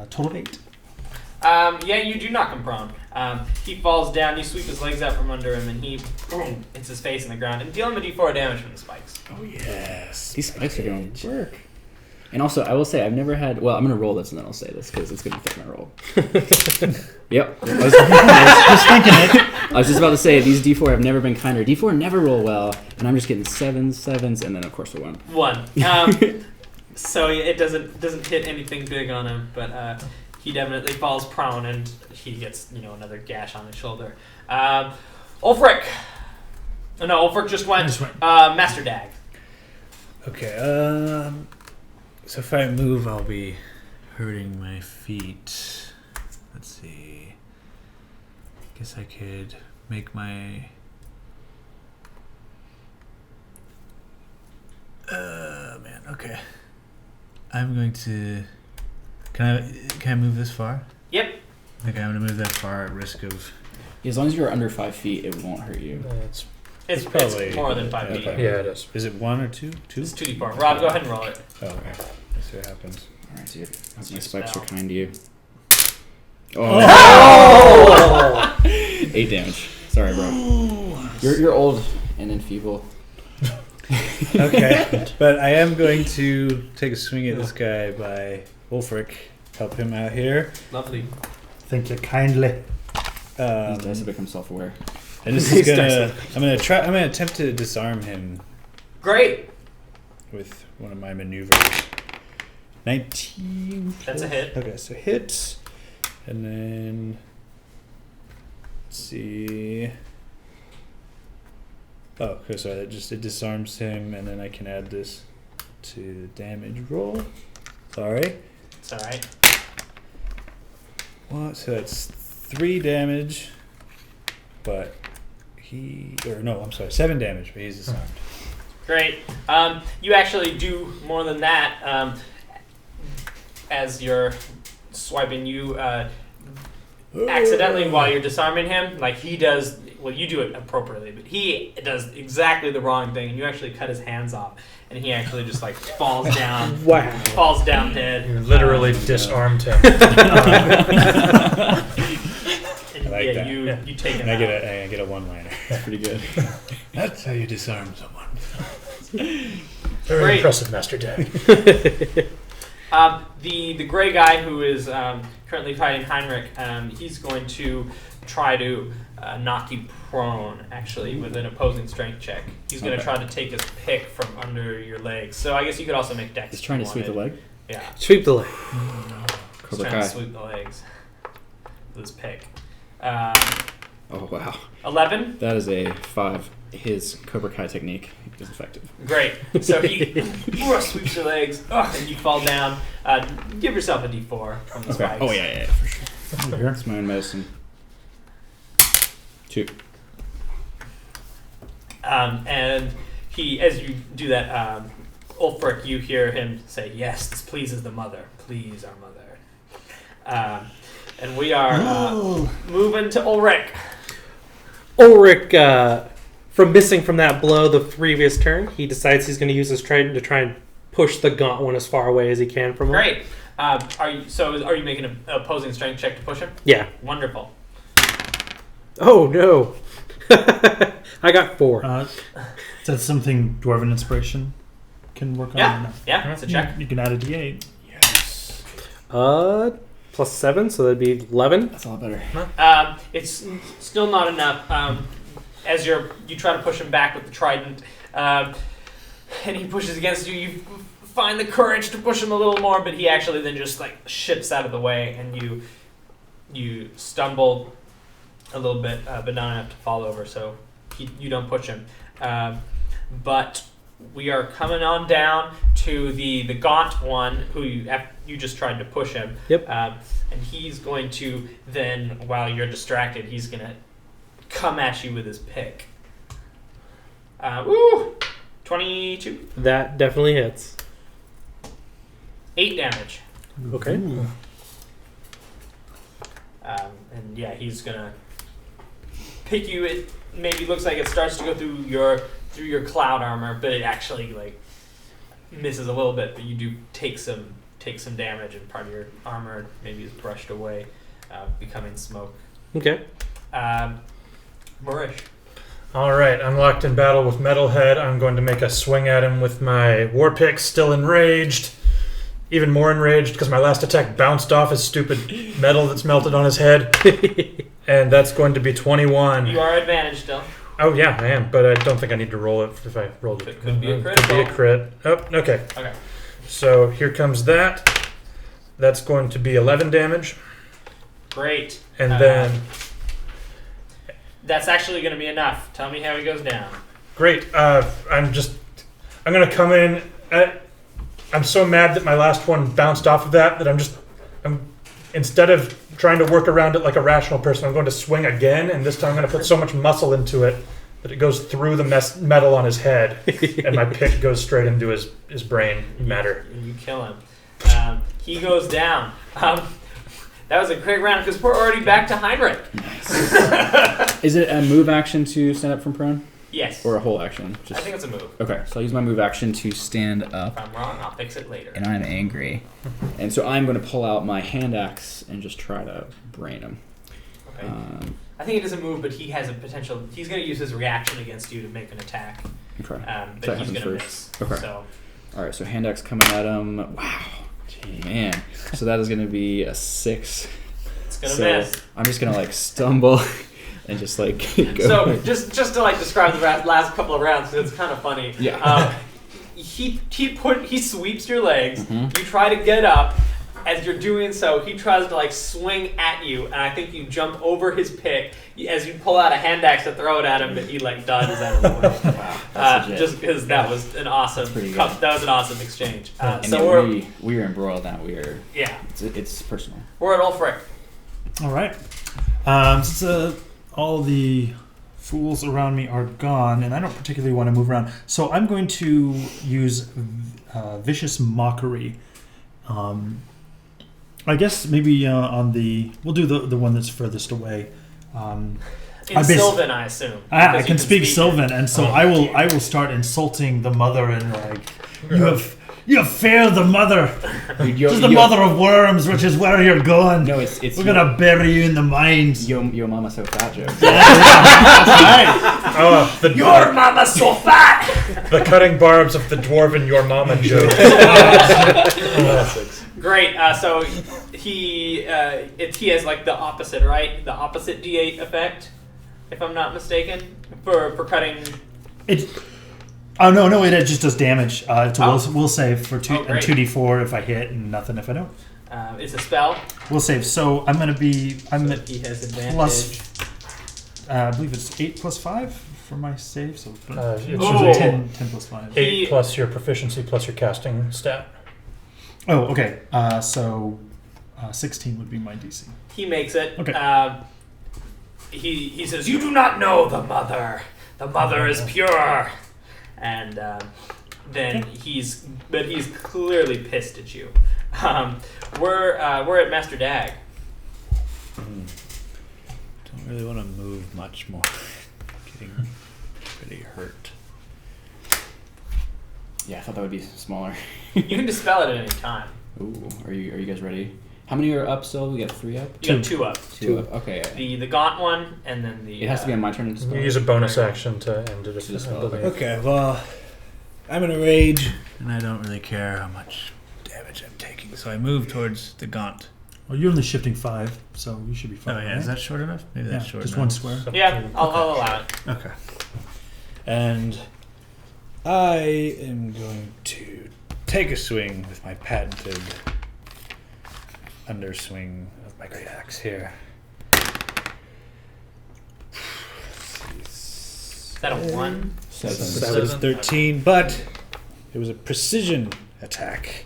Total of 8. Yeah, you do knock him prone. He falls down, you sweep his legs out from under him, and he hits his face in the ground and deal him a d4 damage from the spikes. Oh, yes. These spikes are going to work. And also, I will say, I've never had... Well, I'm going to roll this and then I'll say this because it's going to affect my roll. Yep. I was just thinking it. I was just about to say, these D4 have never been kinder. D4 never roll well, and I'm just getting 7s, and then, of course, a 1. 1. So it doesn't hit anything big on him, but he definitely falls prone and he gets another gash on his shoulder. Ulfric. Oh, no, Ulfric just went. Master Dag. Okay, so if I move, I'll be hurting my feet. Let's see. Guess I could make my... man, okay. I'm going to... Can I move this far? Yep. Okay, I'm going to move that far at risk of... As long as you're under 5 feet, it won't hurt you. It's probably more than 5 feet. okay. Yeah, it is. Is it 1 or 2? 2? It's 2d4. Rob, go ahead and roll it. Oh, okay. Let's see what happens. All right, dude. That's These your spikes spell. are kind to you. Oh! 8 damage. Sorry, bro. You're old and enfeebled. Okay, but I am going to take a swing at this guy by Ulfric. Help him out here. Lovely. Thank you kindly. These dice have become self-aware. And this is I'm gonna attempt to disarm him Great. with one of my maneuvers. 19. That's a hit. Okay, so hit, and then let's see. Oh, okay, so it disarms him, and then I can add this to the damage roll. Sorry. It's all right. Well, so that's 3 damage, but 7 damage, but he's disarmed. Great. You actually do more than that. As you're swiping, you accidentally, while you're disarming him, like he does. Well, you do it appropriately, but he does exactly the wrong thing, and you actually cut his hands off, and he actually just falls down. Wow. Falls down dead. You literally disarmed him. And I like that. You take him And out. I get a one-liner. That's pretty good. That's how you disarm someone. Very Great. impressive, Master Dag. The gray guy who is currently fighting Heinrich, he's going to try to knock you prone, actually, with an opposing strength check. He's going to try to take his pick from under your legs. So I guess you could also make dex. He's trying to sweep the leg? Yeah. Sweep the leg. He's Cobra trying Kai. to sweep the legs with his pick. Oh, wow. 11? That is a 5. His Cobra Kai technique is effective. Great. So he sweeps your legs, and you fall down. Give yourself a d4 from the spikes. Oh, yeah, for sure. That's my own medicine. 2. And he, as you do that, Ulfric, you hear him say, "Yes, this pleases the mother. Please, our mother." And we are moving to Ulrich. Ulrich, from missing from that blow the previous turn, he decides he's going to use his trident to try and push the gaunt one as far away as he can from him. Great. Are you making an opposing strength check to push him? Yeah. Wonderful. Oh, no. I got 4. Is that something Dwarven Inspiration can work on? Yeah. Or no? Yeah, it's a check. You can add a d8. Yes. Plus 7, so that'd be 11. That's a lot better. It's still not enough. As you try to push him back with the trident, and he pushes against you, you find the courage to push him a little more, but he actually then just like shifts out of the way, and you stumble a little bit, but not enough to fall over, so you don't push him. But we are coming on down to the gaunt one who you just tried to push him. Yep. And he's going to then, while you're distracted, he's going to come at you with his pick. 22. That definitely hits. 8 damage. Okay. And yeah, he's going to pick you. It maybe looks like it starts to go through your cloud armor, but it actually like misses a little bit, but you do take some damage, and part of your armor maybe is brushed away, becoming smoke. Okay. Murish. Alright, I'm locked in battle with Metalhead. I'm going to make a swing at him with my war pick, still enraged. Even more enraged because my last attack bounced off his stupid metal that's melted on his head. And that's going to be 21. You are advantaged still. Oh yeah, I am, but I don't think I need to roll it if I rolled it. It could be a crit. Could be a crit. Oh, okay. Okay. So here comes that. That's going to be 11 damage. Great. And then... That's actually going to be enough. Tell me how he goes down. Great. I'm going to come in. I'm so mad that my last one bounced off of that I'm instead of trying to work around it like a rational person, I'm going to swing again, and this time I'm going to put so much muscle into it that it goes through the metal on his head, and my pick goes straight into his brain matter. And you kill him. He goes down. That was a great round because we're already back to Heinrich. Is it a move action to stand up from prone? Yes. Or a whole action? I think it's a move. Okay, so I'll use my move action to stand up. If I'm wrong, I'll fix it later. And I'm angry. And so I'm going to pull out my hand axe and just try to brain him. Okay. I think it is a move, but he has a potential. He's going to use his reaction against you to make an attack. Okay. But he's going to miss. Okay. So. Alright, so hand axe coming at him. Wow. Man. So that is going to be a 6. It's going to miss. I'm just going to stumble and just go. So just to describe the last couple of rounds, because it's kind of funny. Yeah. He sweeps your legs. Mm-hmm. You try to get up. As you're doing so, he tries to swing at you, and I think you jump over his pick. As you pull out a hand axe to throw it at him, but he dodges out of the way. Wow, just because that was an awesome. That was an awesome exchange. And so we are embroiled now. Yeah. It's personal. We're at Ulfric. All right. Since all the fools around me are gone, and I don't particularly want to move around, so I'm going to use Vicious Mockery. I guess maybe we'll do the one that's furthest away. Sylvan, I assume. I can speak Sylvan, and so I will start insulting the mother and you have failed the mother. Just the mother of worms, which is where you're going. No, it's we're gonna bury you in the mines. Yo mama so fat joke. That's right. Your mama's so fat. The cutting barbs of the dwarven your mama joke. Great. So he has the opposite, right? The opposite D8 effect. if I'm not mistaken, for cutting. It. Oh no! It just does damage. It's a Oh. will save for Oh, great. 2d4 if I hit and nothing if I don't. It's a spell. Will save. So I'm at He has advantage. plus. I believe it's 8 plus 5 for my save. So It's Oh. usually 10 plus 5. 8 plus your proficiency plus your casting stat. Oh, okay. So 16 would be my DC. He makes it. Okay. He says, "You do not know the mother. The mother is pure." And then he's clearly pissed at you. We're at Master Dag. Don't really want to move much more. Getting pretty hurt. Yeah, I thought that would be smaller. You can dispel it at any time. Ooh, are you guys ready? How many are up still? We got 3 up? You got 2 up. Two up. Okay. The gaunt one, and then the. It has to be on my turn to dispel. You use a bonus action to end it. To I dispel it. believe. Okay, well, I'm in a rage, and I don't really care how much damage I'm taking, so I move towards the gaunt. Well, you're only shifting 5, so you should be fine. Oh yeah, right? is that short enough? Maybe Yeah, that's short just enough. one square. Yeah, I'll allow it. Okay. And I am going to take a swing with my patented underswing of my great axe here. Is that a 1? 7. So it's 13, but it was a precision attack.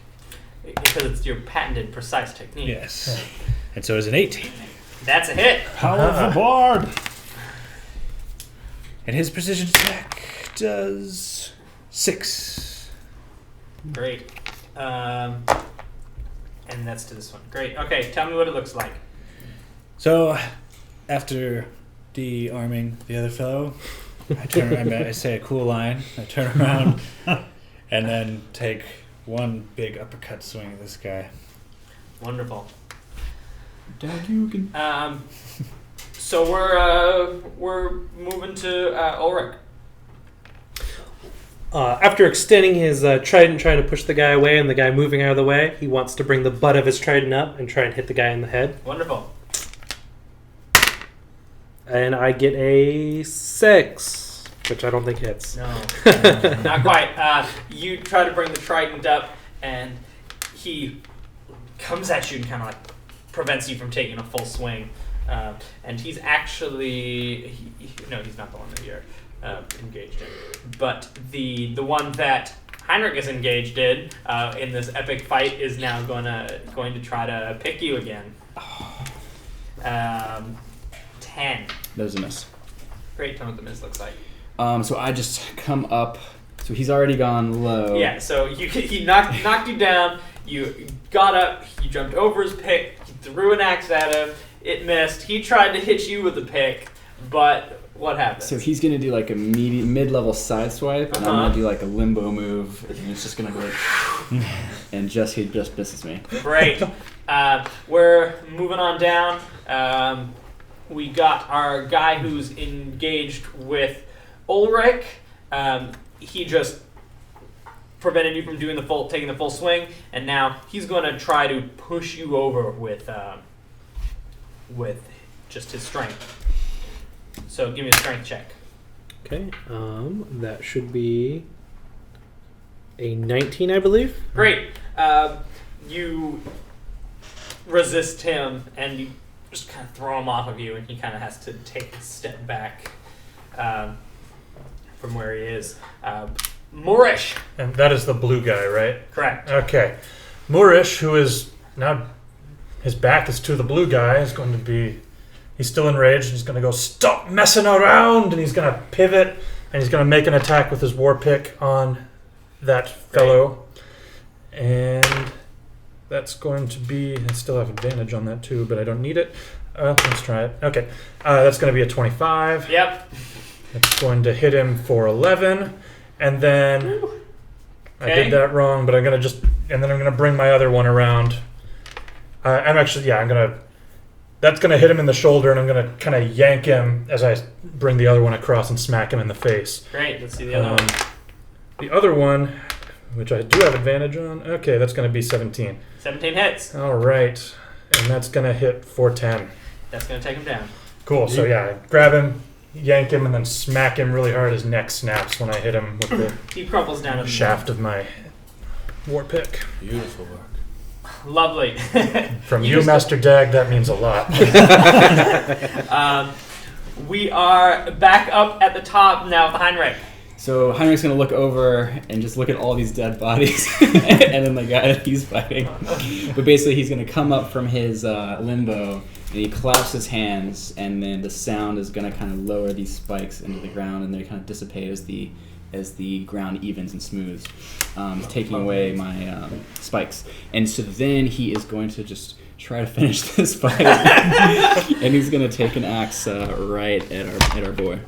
Because it's your patented precise technique. Yes. And so it's an 18. That's a hit. Power of the bard! And his precision attack does 6. Great. And that's to this one. Great. Okay, tell me what it looks like. So, after de-arming the other fellow, I say a cool line. I turn around and then take one big uppercut swing at this guy. Wonderful. Dagyuken. So we're moving to Ulrich. After extending his trident, trying to push the guy away, and the guy moving out of the way, he wants to bring the butt of his trident up and try and hit the guy in the head. Wonderful. And I get a 6, which I don't think hits. No, not quite. You try to bring the trident up, and he comes at you and kind of like prevents you from taking a full swing. And he's actually no, he's not the one that you're engaged in. But the one that Heinrich is engaged in this epic fight is now going to try to pick you again. 10. That was a miss. Great. Tell me what the miss looks like. So I just come up. So he's already gone low. Yeah. So he knocked you down. You got up. You jumped over his pick. He threw an axe at him. It missed. He tried to hit you with a pick, but what happened? So he's gonna do like a mid-level side swipe, and I'm gonna do like a limbo move, and it's just gonna go like, and he just misses me. Great. We're moving on down. We got our guy who's engaged with Ulrich. He just prevented you from doing taking the full swing, and now he's going to try to push you over with just his strength. So give me a strength check. Okay, that should be a 19, I believe. Great. You resist him, and you just kind of throw him off of you, and he kind of has to take a step back from where he is. Moorish. And that is the blue guy, right? Correct. Okay. Moorish, who is now, his back is to the blue guy, is going to be, he's still enraged, and he's going to go, "Stop messing around!" And he's going to pivot, and he's going to make an attack with his war pick on that fellow. And that's going to be, I still have advantage on that too, but I don't need it. Let's try it. Okay. That's going to be a 25. Yep. It's going to hit him for 11. And then I Okay. did that wrong, but I'm going to and then I'm going to bring my other one around. That's going to hit him in the shoulder, and I'm going to kind of yank him as I bring the other one across and smack him in the face. Great. Let's see the other one. The other one, which I do have advantage on, okay, that's going to be 17. 17 hits. All right. And that's going to hit for 10. That's going to take him down. Cool. So, yeah, I grab him, yank him and then smack him really hard. His neck snaps when I hit him with the He crumples down to the shaft of my war pick. Beautiful work. Lovely. From you, Master Dag, that means a lot. We are back up at the top now with Heinrich. So Heinrich's gonna look over and just look at all these dead bodies, and then the guy that he's fighting. But basically, he's gonna come up from his limbo, and he claps his hands, and then the sound is gonna kind of lower these spikes into the ground, and they kind of dissipate as the ground evens and smooths, taking away my spikes. And so then he is going to just try to finish this fight, and he's gonna take an axe right at our boy.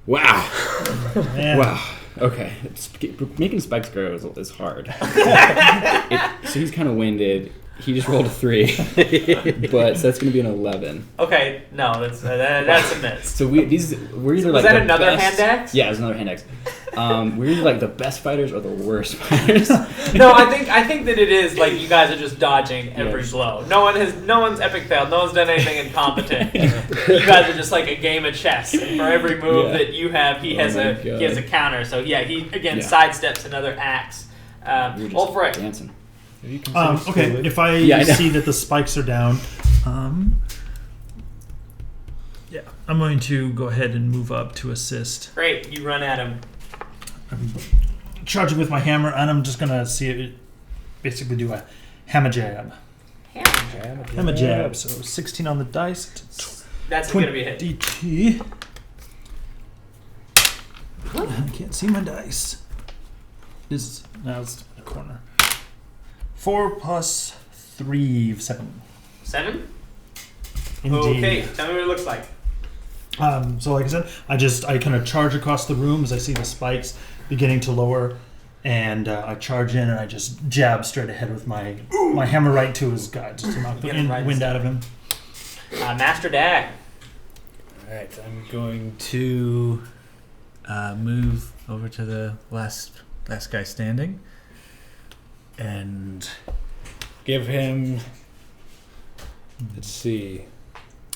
Wow. Man. Wow. Okay. Making spikes grow is hard. So he's kind of winded. He just rolled a 3, but so that's going to be an 11. Okay, no, that's a miss. So we're either Was like that the another best, hand axe? Yeah, it was another hand axe. We're either like the best fighters or the worst fighters. No, I think that it is like you guys are just dodging every Yes. blow. No one's epic failed. No one's done anything incompetent. You guys are just like a game of chess. And for every move Yeah. that you have, he has my a counter. So yeah, he again Yeah. sidesteps another axe. We're just Ulfric. dancing. Have you considered Okay, Squid? if I Yeah, I know. see that the spikes are down, yeah, I'm going to go ahead and move up to assist. Great, you run at him. I'm charging with my hammer, and I'm just gonna see it basically do a hammer jab. Hammer jab. So 16 on the dice. That's gonna be a hit. 20. I can't see my dice. Now it's in the corner. 4 plus 3, 7. 7? Indeed. Okay, tell me what it looks like. So like I said, I kind of charge across the room as I see the spikes beginning to lower, and I charge in and I just jab straight ahead with my hammer right to his gut, just to knock the Get him right wind out of him. Master Dag. Alright, I'm going to move over to the last guy standing and give him, let's see,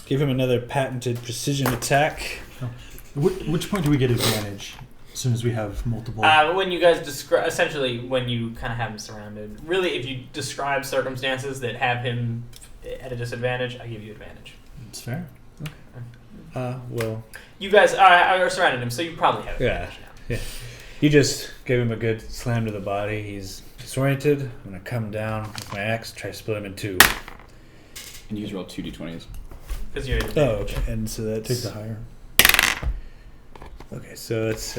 give him another patented precision attack. Which point do we get advantage? As soon as we have multiple. When you guys describe, essentially, when you kind of have him surrounded, really, if you describe circumstances that have him at a disadvantage, I give you advantage. It's fair. Well, You guys are surrounding him, so you probably have Yeah. advantage now. yeah. You just gave him a good slam to the body. He's disoriented. I'm going to come down with my axe, try to split him in 2. And you just roll 2 d20s. Because you're. Oh, okay. And so that's... Take the higher. Okay, so that's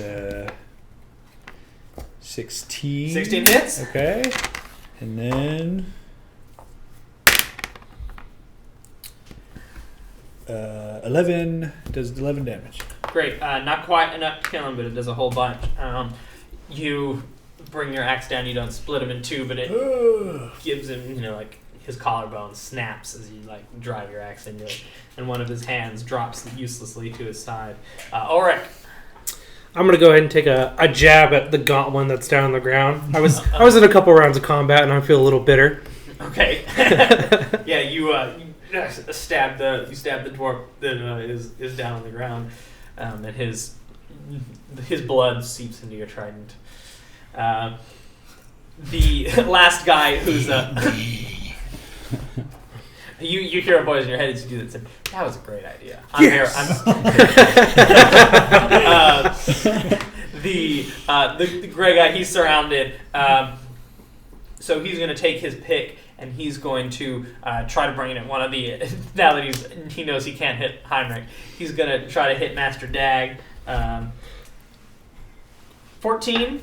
16. 16 hits. Okay. And then 11 does 11 damage. Great. Not quite enough to kill him, but it does a whole bunch. You bring your axe down. You don't split him in 2, but it gives him, like his collarbone snaps as you drive your axe into it, and one of his hands drops uselessly to his side. Ulrich. I'm gonna go ahead and take a jab at the gauntlet that's down on the ground. I was in a couple rounds of combat and I feel a little bitter. Okay. Yeah, you stab the dwarf that is down on the ground, and his blood seeps into your trident. The last guy who's you hear a voice in your head as you do that. Said, "That was a great idea." The gray guy, he's surrounded. So he's going to take his pick and he's going to try to bring it at one of the. Now that he knows he can't hit Heinrich, he's going to try to hit Master Dag. 14.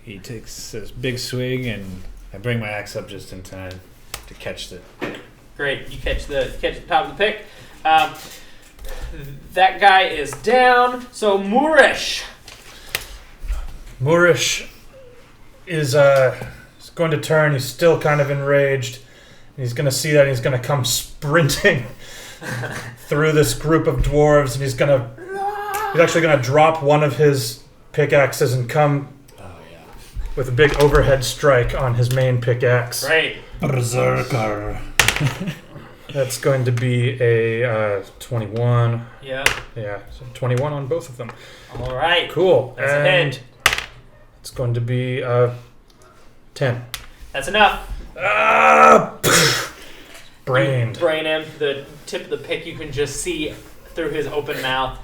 He takes a big swing, and I bring my axe up just in time to catch the... Great, you catch the top of the pick. That guy is down. So Moorish. Moorish is going to turn. He's still kind of enraged. He's going to see that. He's going to come sprinting through this group of dwarves, and he's actually going to drop one of his pickaxes and come with a big overhead strike on his main pickaxe. Great. Berserker. That's going to be a 21. Yeah. Yeah, so 21 on both of them. All right. Cool. That's a and hit. it's going to be 10. That's enough. Ah! Brained. Brain him. The tip of the pick you can just see through his open mouth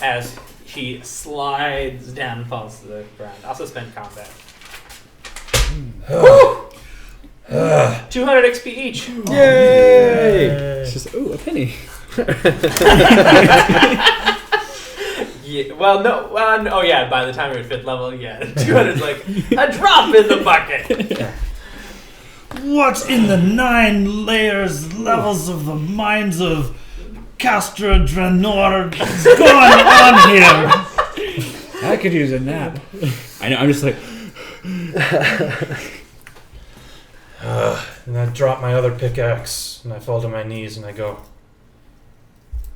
as he slides down and falls to the ground. Also spend combat. 200 XP each. Yay! It's just a penny. Yeah, well, no. Oh, yeah. By the time you're at 5th level, yeah, 200 is like a drop in the bucket. What in the 9 levels of the minds of Castra Dranor is going on here? I could use a nap. I know. I'm just like. And I drop my other pickaxe, and I fall to my knees, and I go,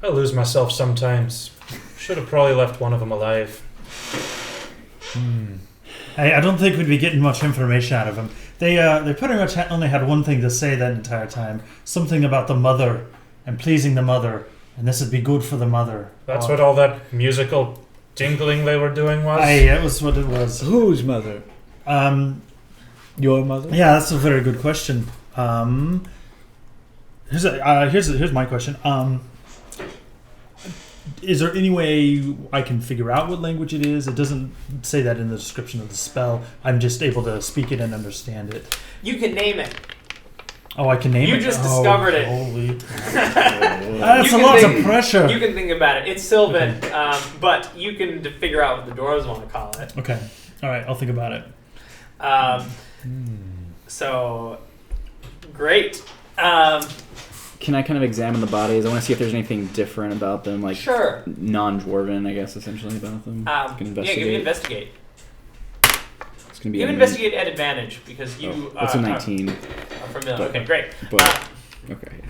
I lose myself sometimes. Should have probably left one of them alive. I don't think we'd be getting much information out of him. They pretty much only had one thing to say that entire time. Something about the mother and pleasing the mother, and this would be good for the mother. That's what all that musical jingling they were doing was? That was what it was. Whose mother? Your mother? Yeah, that's a very good question. Here's my question. Is there any way I can figure out what language it is? It doesn't say that in the description of the spell. I'm just able to speak it and understand it. You can name it. Oh, I can name it? You just discovered it. Holy. That's You a can lot think- of pressure. You can think about it. It's Sylvan, but you can figure out what the dwarves want to call it. Okay. All right, I'll think about it. So, great. Can I kind of examine the bodies? I want to see if there's anything different about them, like Sure. non-dwarven, I guess, essentially about them. Yeah, Can give me investigate. It's gonna be You a investigate at advantage because you What's a 19? are familiar. But- Okay, great. But okay.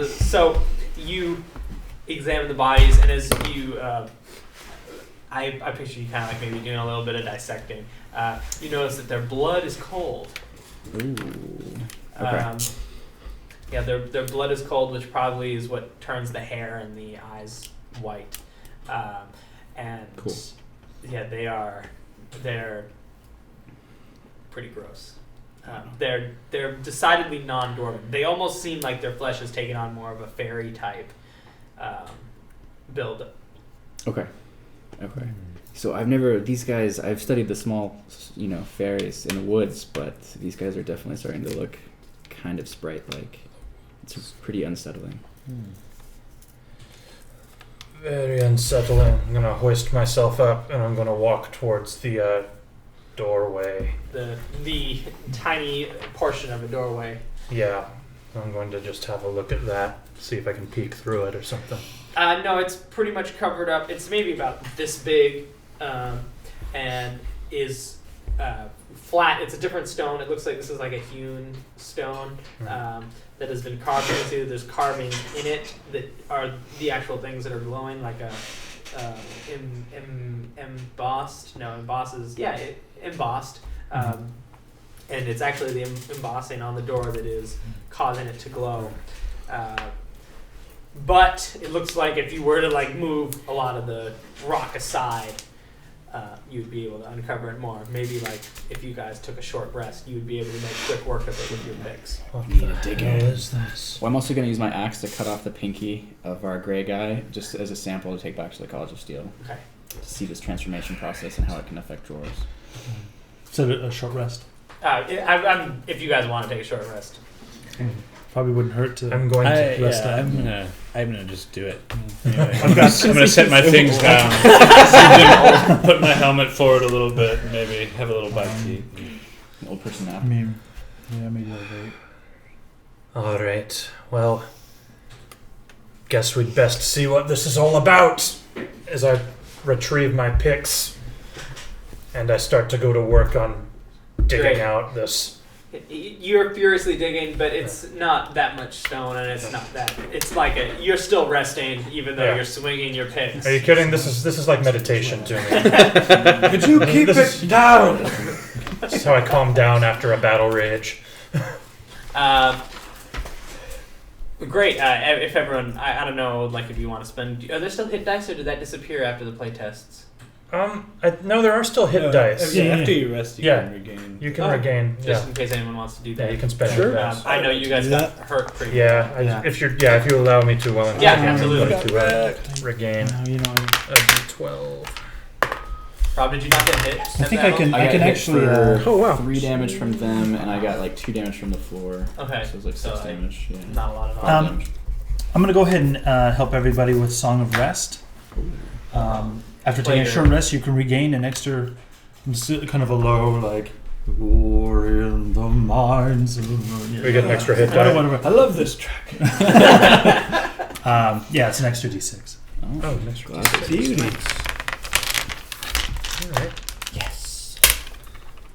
So you examine the bodies, and as you, I picture you kind of like maybe doing a little bit of dissecting. You notice that their blood is cold. Ooh. Okay. Yeah, their blood is cold, which probably is what turns the hair and the eyes white. And Cool. yeah, they're pretty gross. They're decidedly non-dwarven. They almost seem like their flesh has taken on more of a fairy type build. Okay. So I've studied the small, fairies in the woods, but these guys are definitely starting to look kind of sprite-like. It's pretty unsettling. Very unsettling. I'm going to hoist myself up, and I'm going to walk towards the doorway. The tiny portion of a doorway. Yeah, I'm going to just have a look at that, see if I can peek through it or something. No, it's pretty much covered up. It's maybe about this big, and is flat. It's a different stone. It looks like this is like a hewn stone that has been carved into. There's carvings in it that are the actual things that are glowing, like a embossed. No, embossed. And it's actually the embossing on the door that is causing it to glow. But it looks like if you were to move a lot of the rock aside, you'd be able to uncover it more. Maybe if you guys took a short rest, you would be able to make quick work of it with your picks. What Need the to dig hell in. is this? Well, I'm also going to use my axe to cut off the pinky of our gray guy, just as a sample to take back to the College of Steel. Okay. To see this transformation process and how it can affect drawers. So a short rest. If you guys want to take a short rest. Probably wouldn't hurt to. I'm going to rest up. I'm gonna just do it. Anyway, I've got- I'm gonna set my things down, put my helmet forward a little bit, and maybe have a little bite to eat. An old person nap. I mean, yeah, maybe I'll wait. All right. Well, guess we'd best see what this is all about. As I retrieve my picks, and I start to go to work on digging Great. out this. You're furiously digging, but it's not that much stone, and it's not that. It's you're still resting, even though Yeah. you're swinging your picks. Are you kidding? This is like meditation to me. Could you keep This it down? This is how I calm down after a battle rage. Great. If everyone, I don't know, like if you want to spend, are there still hit dice or did that disappear after the play tests? No, there are still hit dice. After you rest, you can regain. You can regain. Just in case anyone wants to do that. Yeah, you can spend Sure. hit dice. I know you guys got hurt pretty. Yeah, if you allow me to, well, Yeah, absolutely. To regain No, you know, a d12. Rob, did you not get hit? I think I can got hit actually. for Oh, wow. 3 damage from them, and I got like 2 damage from the floor. Okay. So it was like 6 damage. Yeah. Not a lot of 5 Um, damage. I'm gonna go ahead and help everybody with Song of Rest. After taking a short rest, you can regain an extra, kind of a low, like, war in the mines. We get an extra hit die. Whatever. I love this track. Yeah, it's an extra d6. Oh, an extra Classic. d6. Beauty. All right. Yes.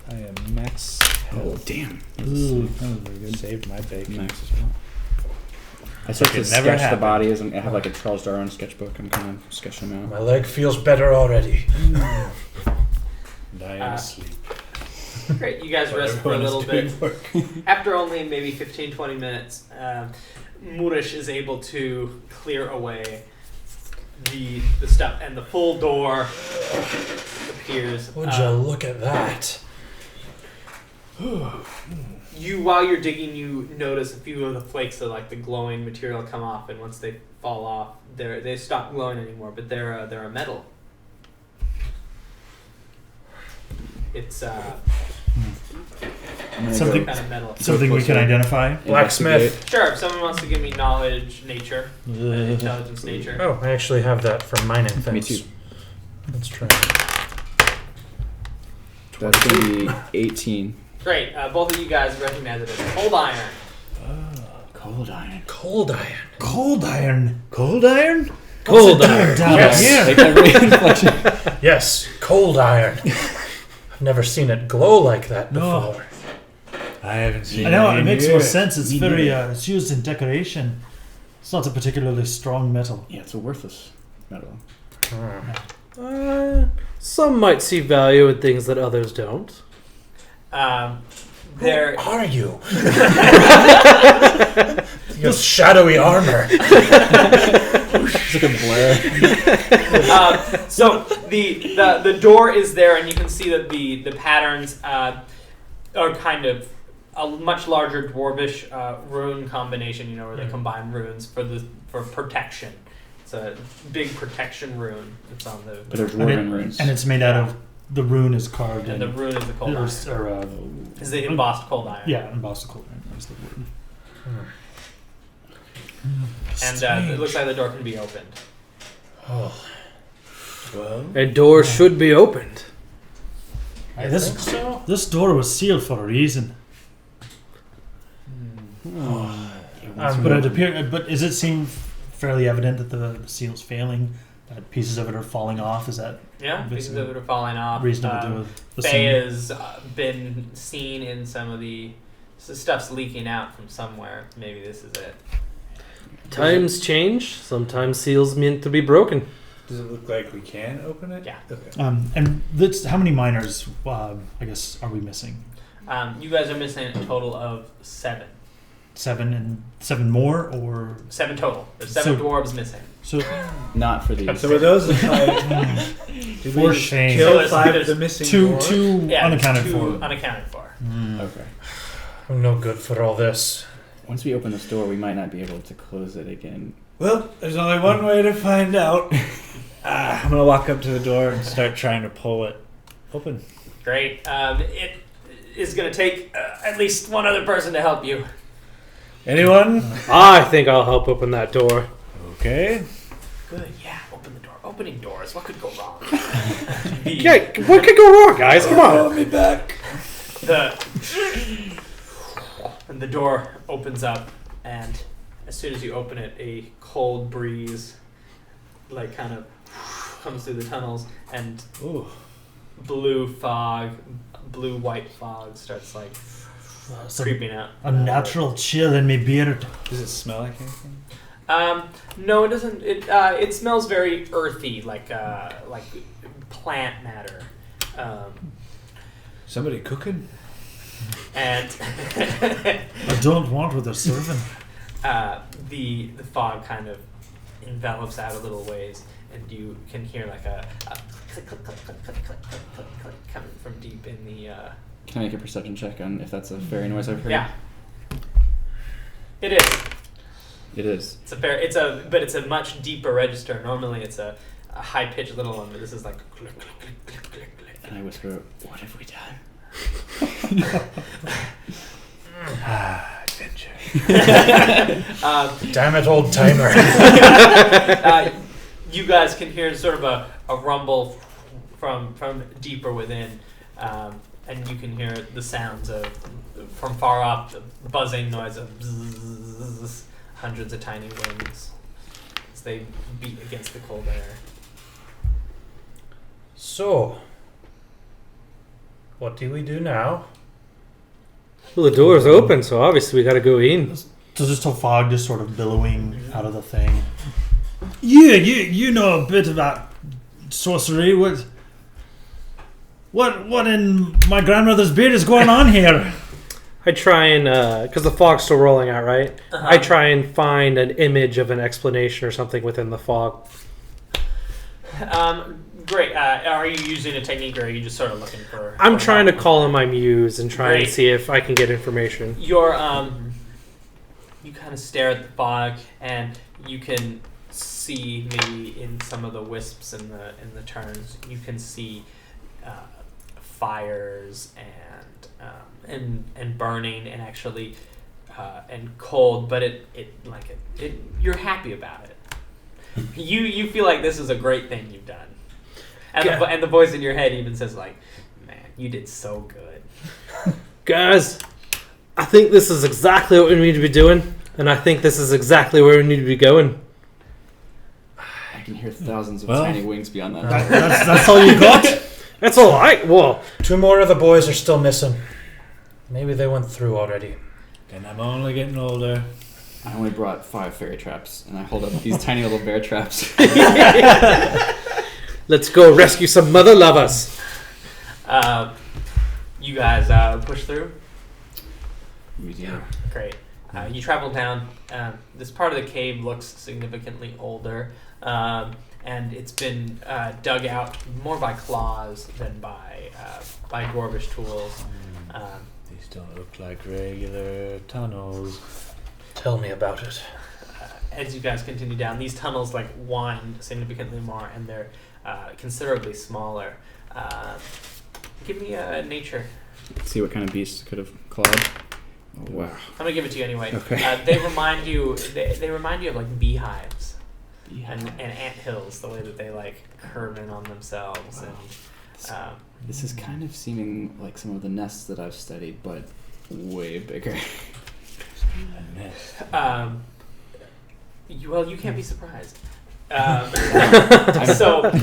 I am max. Oh, damn. Ooh. That was very good. Saved my bacon. Max as well. I start to Could never sketch the happen. bodies, and I have like a Charles Darwin sketchbook. I'm kind of sketching them out. My leg feels better already. Dying asleep. Great. You guys While rest for a everyone is little bit. doing work. After only maybe 15-20 minutes, Murish is able to clear away the stuff, and the full door appears. Would you look at that? While you're digging, you notice a few of the flakes of like the glowing material come off, and once they fall off, they stop glowing anymore. But they're a metal. It's Something- kind of metal. Something we can identify. Blacksmith. Sure. If someone wants to give me knowledge, nature, intelligence, nature. Oh, I actually have that from mining things. Me too. Let's try. That's going to be 18. Great. Both of you guys recognize it as cold iron. Cold iron. Cold iron. Cold iron. Cold iron? Cold Sit iron. down Yes. here. Take that really inflection. Yes, cold iron. I've never seen it glow like that No. before. I haven't seen I know it it in makes years. more sense. It's Me very neither. it's used in decoration. It's not a particularly strong metal. Yeah, it's a worthless metal. Some might see value in things that others don't. There. Who are you? You have shadowy armor. It's like a blur. So the door is there, and you can see that the patterns are kind of a much larger dwarvish rune combination. You know, where they combine runes for protection. It's a big protection rune. It's on the But there's dwarven runes. And it's made out of the rune is carved and in. the rune is the cold iron. Is the embossed cold iron. Yeah, embossed cold iron. That's the word. And it looks like the door can be opened. Oh, Well, A door should be opened. I This- think so. This door was sealed for a reason. But does it seem fairly evident that the seal's failing? That pieces of it are falling off? Is that Yeah, pieces of it are falling off. reasonable to Faye assume? has been seen in some of the stuff's leaking out from somewhere. Maybe this is it. Times change. Sometimes seals meant to be broken. does it look like we can open it? Yeah. Okay. And how many miners? I guess are we missing? You guys are missing a total of 7. 7 and 7 more, or 7 total. There's 7 So- dwarves missing. so? Not for these. So were those the 5? Did For we just shame. kill So 5 of there's the missing Two dwarves? Yeah, unaccounted 2 for. unaccounted for. Okay. I'm no good for all this. Once we open this door, we might not be able to close it again. Well, there's only one way to find out. I'm gonna walk up to the door and start trying to pull it open. Great. It is going to take at least one other person to help you. Anyone? I think I'll help open that door. Okay. Good. Yeah. Open the door. Opening doors. What could go wrong? Yeah, what could go wrong, guys? Come on. me back. And the door opens up, and as soon as you open it, a cold breeze, like, kind of comes through the tunnels, and Ooh. blue-white fog starts, like, Some, creeping out. a natural chill in me beard. Does it smell like anything? No, it doesn't. It smells very earthy, like plant matter. Somebody cooking? And I don't want what they're serving. the fog kind of envelops out a little ways, and you can hear like a click, click, click, click, click, click, click, click, click, coming from deep in the. Can I make a perception check on if that's a fairy noise I've heard? Yeah. It is. It is. But it's a much deeper register. Normally, it's a high pitched little one, but this is like click, click, click, click, click, click. And I whisper, "What have we done?" Adventure. Damn it, old timer. You guys can hear sort of a rumble from deeper within, and you can hear the sounds of from far off, the buzzing noise of bzzz, hundreds of tiny wings as they beat against the cold air. So, what do we do now? Well, the door's open, so obviously we gotta go in. So just a fog just sort of billowing out of the thing. Yeah, you know a bit about sorcery. What in my grandmother's beard is going on here? I try and, because the fog's still rolling out, right? Uh-huh. I try and find an image of an explanation or something within the fog. Great. Are you using a technique, or are you just sort of looking for? I'm trying to call in my muse and try and Great. see if I can get information. You're you kind of stare at the fog, and you can see maybe in some of the wisps in the turns, you can see fires and burning and actually and cold, but it you're happy about it. You feel like this is a great thing you've done, and and the voice in your head even says like, "Man, you did so good." Guys, I think this is exactly what we need to be doing, and I think this is exactly where we need to be going. I can hear thousands of Well, tiny wings beyond that. That's all you got? That's all right. Well, 2 more of the boys are still missing. Maybe they went through already. And I'm only getting older. I only brought 5 fairy traps, and I hold up these tiny little bear traps. let's go rescue some mother lovers. You guys push through. We do. Great. You travel down. This part of the cave looks significantly older, and it's been dug out more by claws than by dwarvish tools. These don't look like regular tunnels. Tell me about it. As you guys continue down, these tunnels like wind significantly more, and they're considerably smaller. Give me a nature. Let's see what kind of beast could have clawed. Oh, wow. I'm gonna give it to you anyway. Okay. They remind you. They remind you of like beehives and ant hills. The way that they like curve in on themselves. Wow. And This is kind of seeming like some of the nests that I've studied, but way bigger. you can't be surprised. I'm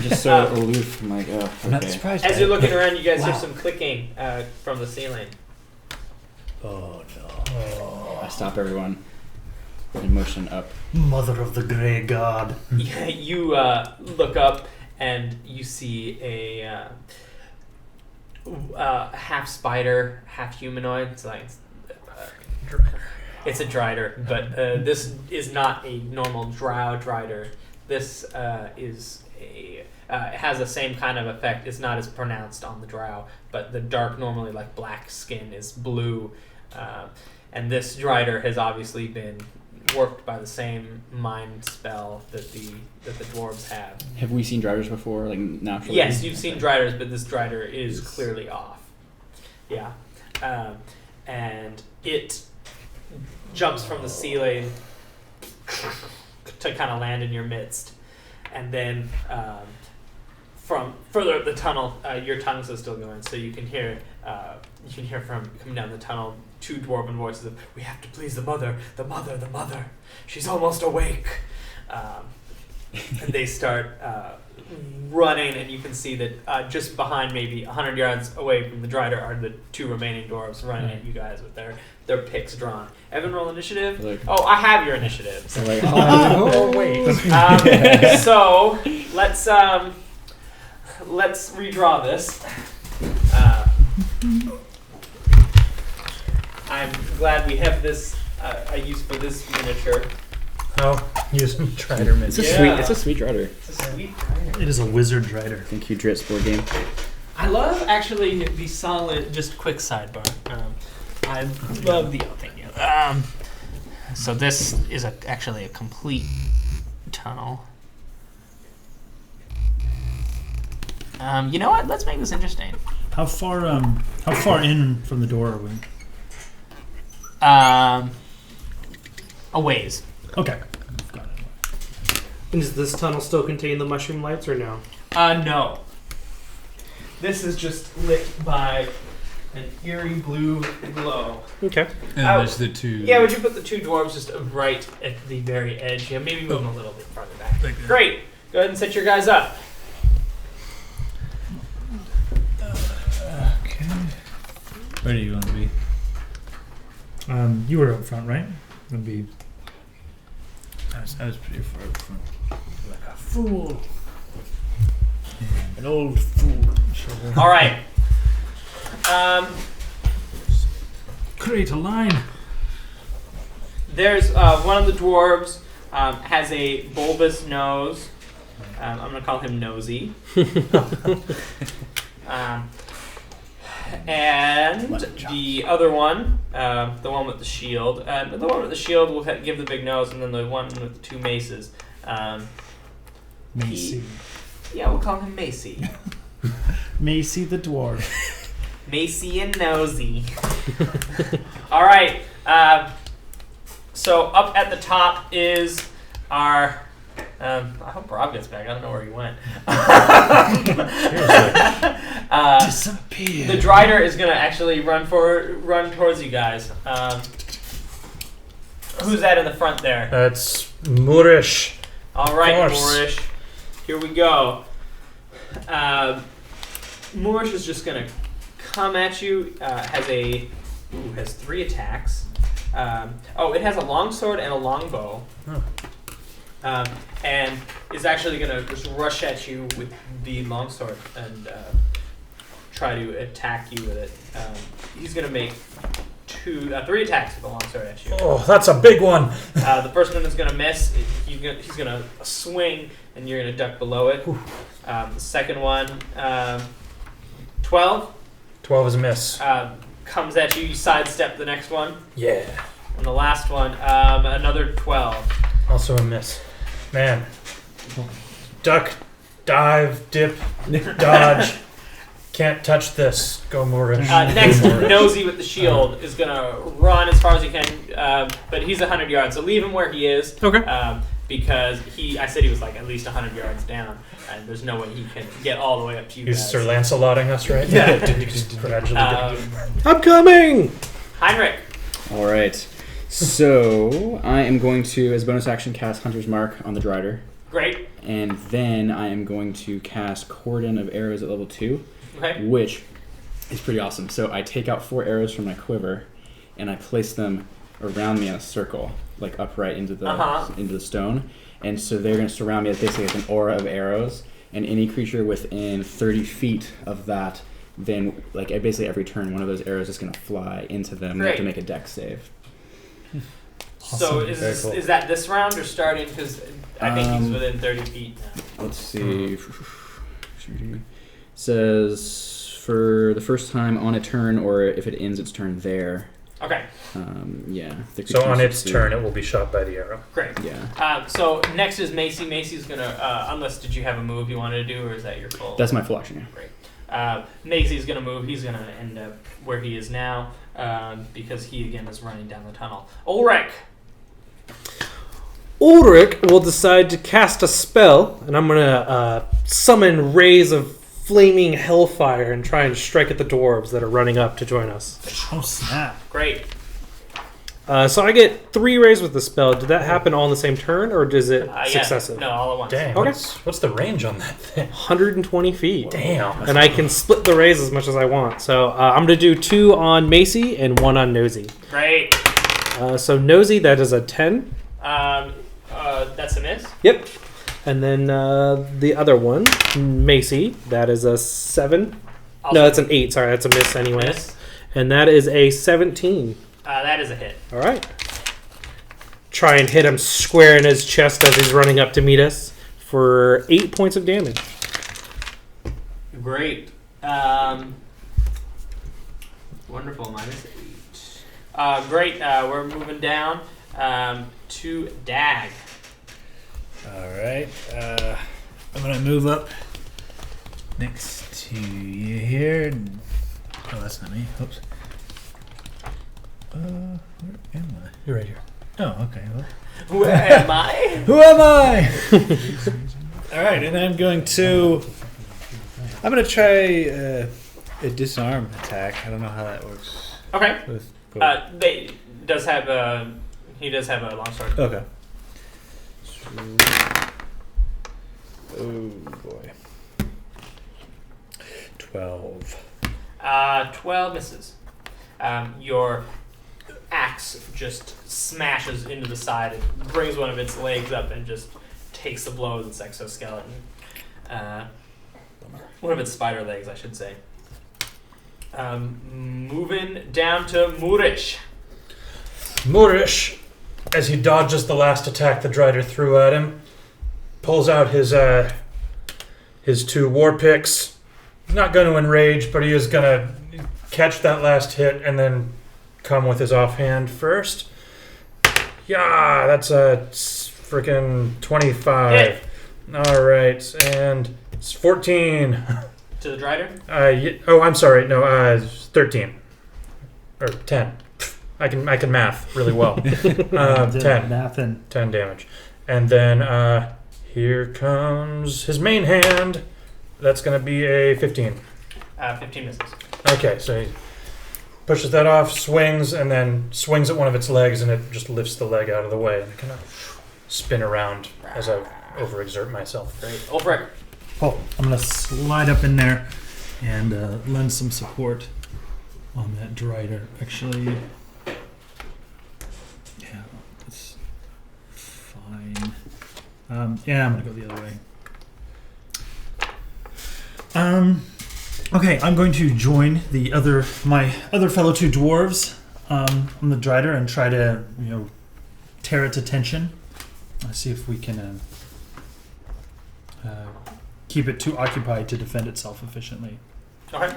just so aloof. I'm like, oh, okay. I'm not surprised. As you're looking around, you guys hear Wow. some clicking from the ceiling. Oh no. I stop everyone and motion up. Mother of the Grey God. You look up and you see a half spider, half humanoid. It's like it's a drider, but this is not a normal drow drider. This is a it has the same kind of effect. It's not as pronounced on the drow, but the dark, normally like black skin is blue, and this drider has obviously been worked by the same mind spell that the dwarves have. Have we seen drivers before, like naturally? Yes, you've seen driders, but this drider is clearly off. Yeah, and it jumps from the ceiling to kind of land in your midst, and then from further up the tunnel, your tongues are still going, so you can hear from coming down the tunnel 2 dwarven voices of, "We have to please the mother, the mother, the mother. She's almost awake." And they start running, and you can see that just behind, maybe 100 yards away from the drider, are the 2 remaining dwarves running at you guys with their picks drawn. Evan, roll initiative. Like- Oh, I have your initiatives. I'm like, oh, wait. So let's redraw this. I'm glad we have this I use for this miniature. Oh, using Trider Mint. It's a Yeah. sweet. It's a sweet Drider. It's a sweet Drider. It is a wizard Drider. Thank you, Dritz board game. I love actually the solid. Just quick sidebar. I love the. Oh, thank you. So this is actually a complete tunnel. You know what? Let's make this interesting. How far in from the door are we? A ways. Okay. Got it. And does this tunnel still contain the mushroom lights or no? No. This is just lit by an eerie blue glow. Okay. And Oh. there's the two. Yeah, would you put the two dwarves just right at the very edge? Yeah, maybe move them a little bit farther back. Like that. Great. Go ahead and set your guys up. Okay. Where do you want to be? You were up front, right? Would be. I was pretty far up front. Like a fool. An old fool. All right. Create a line. There's one of the dwarves has a bulbous nose. I'm gonna call him Nosy. And the other one, the one with the shield, the one with the shield will give the big nose, and then the one with the two maces. Macy. Yeah, we'll call him Macy. Macy the dwarf. Macy and Nosy. All right. So up at the top is our. I hope Rob gets back. I don't know where he went. Disappear. The Drider is gonna actually run towards you guys. Who's that in the front there? That's Moorish. All right, Of course. Moorish. Here we go. Moorish is just gonna come at you. Has 3 attacks. It has a longsword and a longbow. Oh. And is actually gonna just rush at you with the longsword and try to attack you with it. He's gonna make 3 attacks with the longsword at you. Oh, that's a big one. The first one is gonna miss. He's gonna swing, and you're gonna duck below it. The second one, 12, 12 is a miss. comes at you. You sidestep the next one, Yeah. and the last one, another 12. Also a miss. Man. Duck, dive, dip, dodge. Can't touch this. Go Moorish. Next, Nosy with the shield is gonna run as far as he can, but he's 100 yards. So leave him where he is. Okay. Because I said he was like at least 100 yards down, and there's no way he can get all the way up to you He's guys. Sir Lancelotting us, right? Yeah. Just gradually I'm coming! Heinrich. All right. So I am going to, as bonus action, cast Hunter's Mark on the Drider, Great. and then I am going to cast Cordon of Arrows at level 2, Okay. which is pretty awesome. So I take out 4 arrows from my quiver, and I place them around me in a circle, like upright into the stone, and so they're going to surround me as basically like an aura of arrows, and any creature within 30 feet of that, then like basically every turn one of those arrows is going to fly into them. They have to Great. make a dex save. So is that this round or starting? Because I think he's within 30 feet now. Let's see. Says for the first time on a turn, or if it ends its turn there. Okay. Yeah. So on its turn, it will be shot by the arrow. Great. Yeah. So next is Macy. Macy's gonna unless did you have a move you wanted to do, or is that your full? That's my full action. Yeah. Great. Macy's gonna move. He's gonna end up where he is now because he again is running down the tunnel. Ulrich. Ulrich will decide to cast a spell, and I'm going to summon rays of flaming hellfire and try and strike at the dwarves that are running up to join us. Oh snap! Great. So I get 3 rays with the spell. Did that happen all in the same turn, or is it Yeah. successive? No, all at once. Dang. Okay. What's the range on that thing? 120 feet. Damn. And I can split the rays as much as I want. So I'm going to do 2 on Macy and 1 on Nosy. Great. So Nosy, that is a 10. That's a miss. Yep. And then the other one, Macy, that is a 7. Also No, that's an 8. Sorry, that's a miss anyway. miss. And that is a 17. That is a hit. All right. try and hit him square in his chest as he's running up to meet us for 8 points of damage. Great. Wonderful. -8. Great. We're moving down to Dag. All right. I'm gonna move up next to you here. Oh, that's not me. Oops. Where am I? You're right here. Oh, okay. Well, Where am I? who am I? All right, and I'm going to try a disarm attack. I don't know how that works. Okay. With He does have a longsword. okay. Oh boy. 12. 12 misses. Your axe just smashes into the side. It brings one of its legs up and just takes the blow with its exoskeleton. One of its spider legs, I should say. Moving down to Murish. Murish, as he dodges the last attack the Drider threw at him, pulls out his 2 war picks. He's not going to enrage, but he is going to catch that last hit and then come with his offhand first. Yeah, that's a freaking 25. Hit. All right, and it's 14. To the Drider? I'm sorry. No, 13 or 10. I can math really well. 10. Math and 10 damage. And then here comes his main hand. That's going to be a 15. 15 misses. Okay, so he pushes that off, swings, and then swings at one of its legs, and it just lifts the leg out of the way. And I kind of spin around as I overexert myself. Great. Ulfric. oh, I'm gonna slide up in there and lend some support on that Drider. Actually, yeah, that's fine. Yeah, I'm gonna go the other way. Okay, I'm going to join my other fellow 2 dwarves on the Drider and try to, tear its attention. Let's see if we can keep it too occupied to defend itself efficiently. Okay.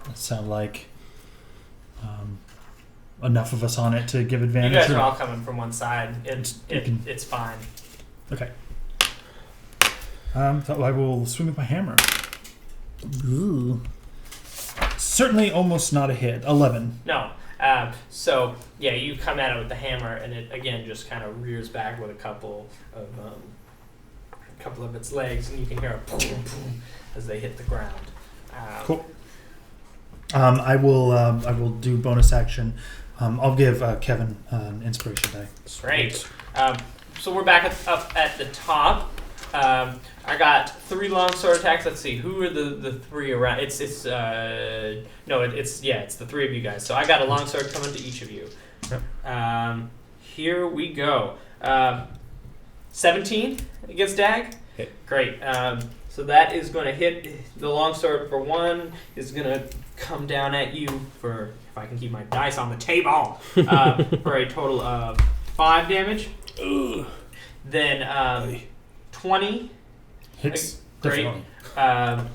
That sound like enough of us on it to give You advantage. guys or- are all coming from one side. It's fine. Okay. So I will swing with my hammer. Ooh. Certainly almost not a hit. 11. No. So yeah, you come at it with the hammer, and it again just kind of rears back with a couple of its legs, and you can hear a boom, boom as they hit the ground. Cool. I will do bonus action. I'll give Kevin an inspiration die. Great. So we're back up at the top. I got 3 longsword attacks. Let's see, who are the 3 around? It's the 3 of you guys. So I got a longsword coming to each of you. Here we go. 17 against Dag. Hit. Great. So that is going to hit the longsword for 1. Is going to come down at you for, if I can keep my dice on the table, for a total of 5 damage. Ugh. Then 20. Hits. Great. Definitely.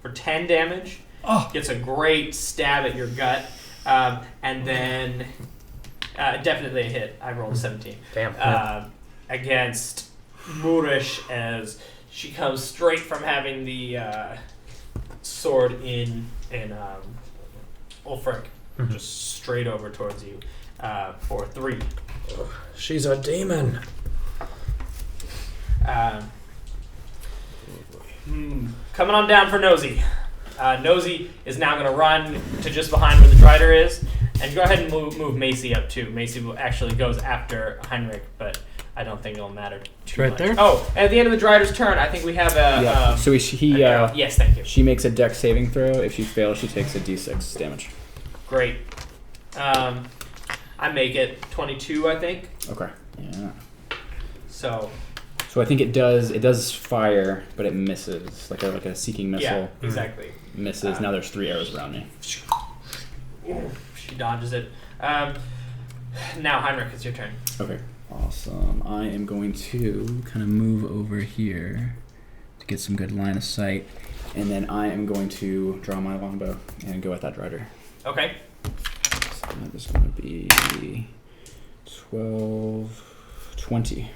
For 10 damage. Oh. Gets a great stab at your gut. And then definitely a hit. I rolled a 17. Damn. Against Murish, as she comes straight from having the sword in Ulfric, just straight over towards you for 3. She's a demon. Coming on down for Nosy. Nosy is now going to run to just behind where the Drider is, and go ahead and move Macy up too. Macy actually goes after Heinrich, but I don't think it'll matter too Right much. there? Oh, at the end of the Drider's turn, I think we have a... Yeah. So yes, thank you. she makes a dex saving throw. If she fails, she takes a d6 damage. Great. I make it 22, I think. Okay. Yeah. So So I think it does fire, but it misses like a seeking missile. yeah, exactly. Misses. Now there's 3 arrows around me. She dodges it. Now Heinrich, it's your turn. Okay. Awesome. I am going to kind of move over here to get some good line of sight. And then I am going to draw my longbow and go at that rider. Okay. So that is going to be 12, 20.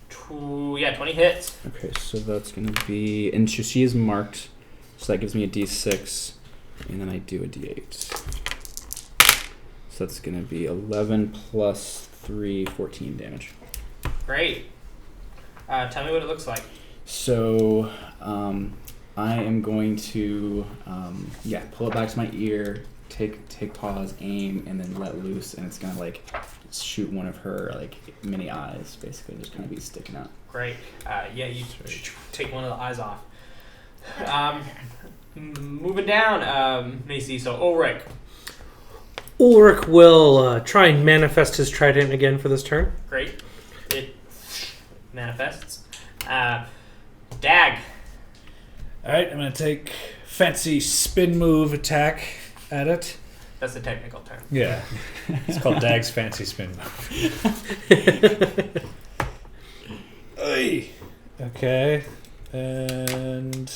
20 hits. Okay, so that's going to be... And she is marked, so that gives me a d6. And then I do a d8. So that's going to be 11 plus 3, 14 damage. Great. Tell me what it looks like. So I am going to pull it back to my ear, take pause, aim, and then let loose, and it's gonna like shoot one of her like mini eyes, basically, just kind of be sticking out. Great. You take one of the eyes off. Moving down, Macy. So Ulrich. Ulrich will try and manifest his trident again for this turn. Great. It manifests. Dag. Alright, I'm going to take fancy spin move attack at it. That's the technical term. Yeah. It's called Dag's fancy spin move. Oy. Okay. And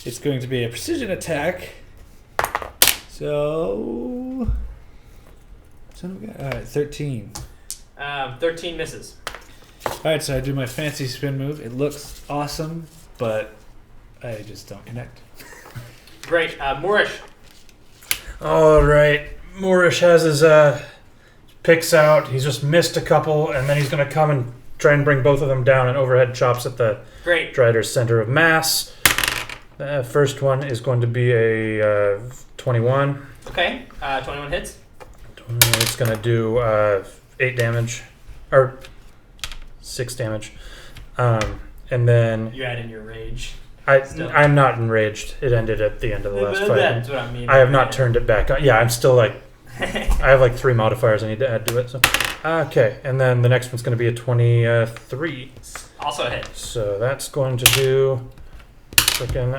it's going to be a precision attack. So... Alright, 13. 13 misses. Alright, so I do my fancy spin move. It looks awesome, but I just don't connect. Great. Moorish. All right. Moorish has his picks out. He's just missed a couple, and then he's going to come and try and bring both of them down and overhead chops at the Great. Drider's center of mass. The first one is going to be a 21. Okay. 21 hits. It's going to do 8 damage. Or 6 damage. And then... You add in your rage. I'm not enraged. It ended at the end of the last fight. That's what I mean. I have not turned it back on. Yeah, I'm still like... I have like 3 modifiers I need to add to it. So, okay, and then the next one's going to be a 23. Also a hit. So that's going to do freaking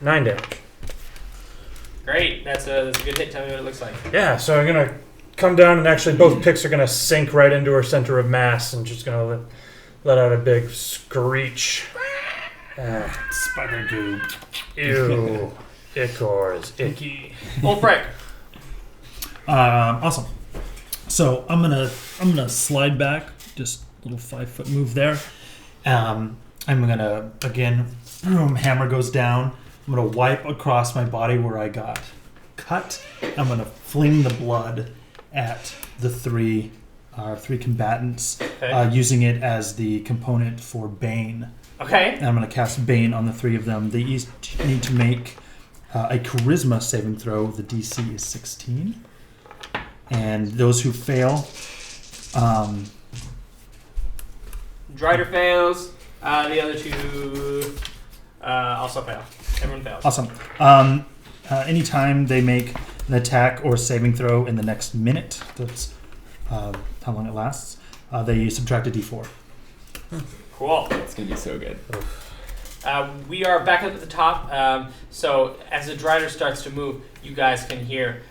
9 damage. Great. That's a good hit. Tell me what it looks like. Yeah, so I'm going to come down and actually both picks are going to sink right into her center of mass and just going to let out a big screech. Spider goo. Ew. Ichor is icky. Ulfric. Awesome. So I'm gonna slide back, just a little 5-foot move there. I'm gonna again, boom, hammer goes down. I'm gonna wipe across my body where I got cut. I'm gonna fling the blood at the three combatants, Okay. using it as the component for Bane. Okay. And I'm going to cast Bane on the 3 of them. They each need to make a Charisma saving throw. The DC is 16. And those who fail... Drider fails. The other 2 also fail. Everyone fails. Awesome. Anytime they make an attack or saving throw in the next minute, that's how long it lasts, they subtract a d4. Cool. It's going to be so good. We are back up at the top. So as the Drider starts to move, you guys can hear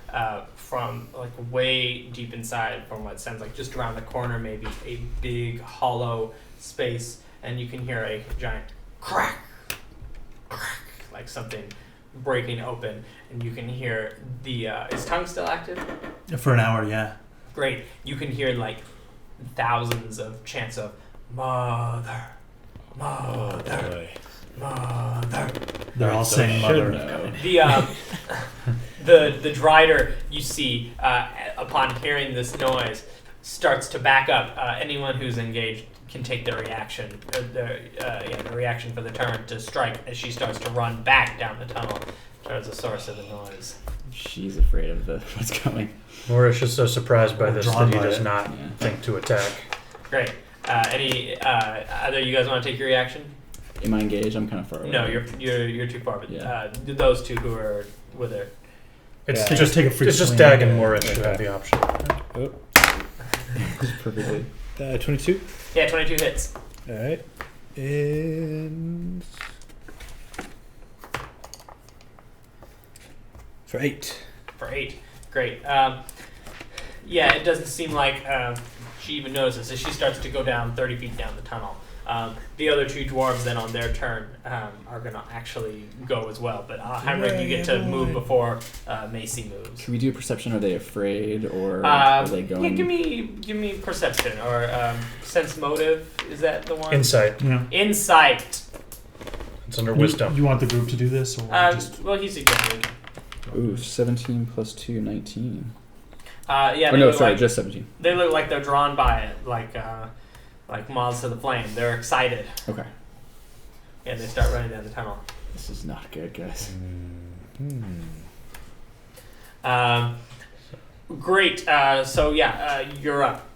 from like way deep inside, from what sounds like just around the corner, maybe a big hollow space, and you can hear a giant crack, crack, like something breaking open, and you can hear the is tongue still active? For an hour, yeah. Great. You can hear like thousands of chants of mother, mother, mother. They're all saying mother. The Drider, you see, upon hearing this noise, starts to back up. Anyone who's engaged can take their reaction, the reaction for the turn to strike as she starts to run back down the tunnel towards the source of the noise. She's afraid of what's coming. Moorish is so surprised by this Drawn that he by does it. not think to attack. Great. Either you guys want to take your reaction? Am I engaged? I'm kind of far away. No, you're too far. But Yeah. those 2 who are with her. It's Yeah. just Take a free it's just swing. Dag and Moorish who Okay. have the option. Perfectly. 22. Yeah, 22 hits. Alright. And... for 8. For 8. Great. Yeah, it doesn't seem like She even notices as she starts to go down 30 feet down the tunnel. The other two dwarves then on their turn are going to actually go as well. But Heinrich, you get to move before Macy moves. Can we do perception? Are they afraid or are they going? Yeah, give me perception or sense motive. Is that the one? Insight. Yeah. Insight. It's under wisdom. You want the group to do this, or just Well, he's a good Ooh, 17 plus 2, 19. Yeah. Oh, They no, look sorry, like, just 17. they look like they're drawn by it, like moths to the flame. They're excited. Okay. Yeah, they start running down the tunnel. This is not good, guys. Great. So yeah, you're up.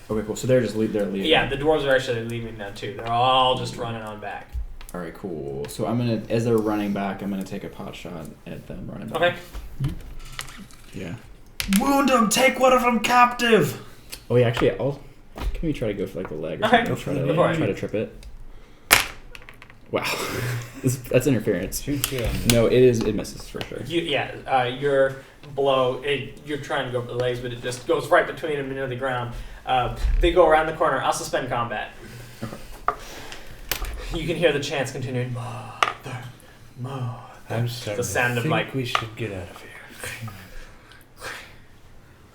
Okay, cool. So they're leaving. Yeah, the dwarves are actually leaving now too. They're all just running on back. All right, cool. So I'm gonna, as they're running back, I'm gonna take a pot shot at them running back. Okay. Yeah. wound them, take one of them captive. Oh, yeah. Actually, can we try to go for like the leg? Or Okay, something? go for it. Try to trip it. Wow, that's interference. Shoot you. No, it misses for sure. Your blow. You're trying to go for the legs, but it just goes right between them into the ground. They go around the corner. I'll suspend combat. You can hear the chants continuing. Mother, mother. I'm starting The sound to of think like. we should get out of here.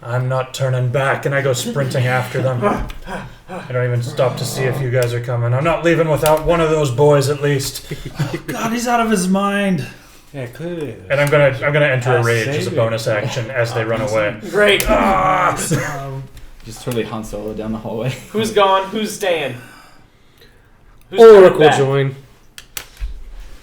I'm not turning back, and I go sprinting after them. I don't even stop to see if you guys are coming. I'm not leaving without one of those boys, at least. God, he's out of his mind. Yeah, clearly. And I'm gonna enter a rage as a saving. bonus action as they run away. Great. Just totally Han Solo down the hallway. Who's going? Who's staying? Who's Ulrich coming will back? join.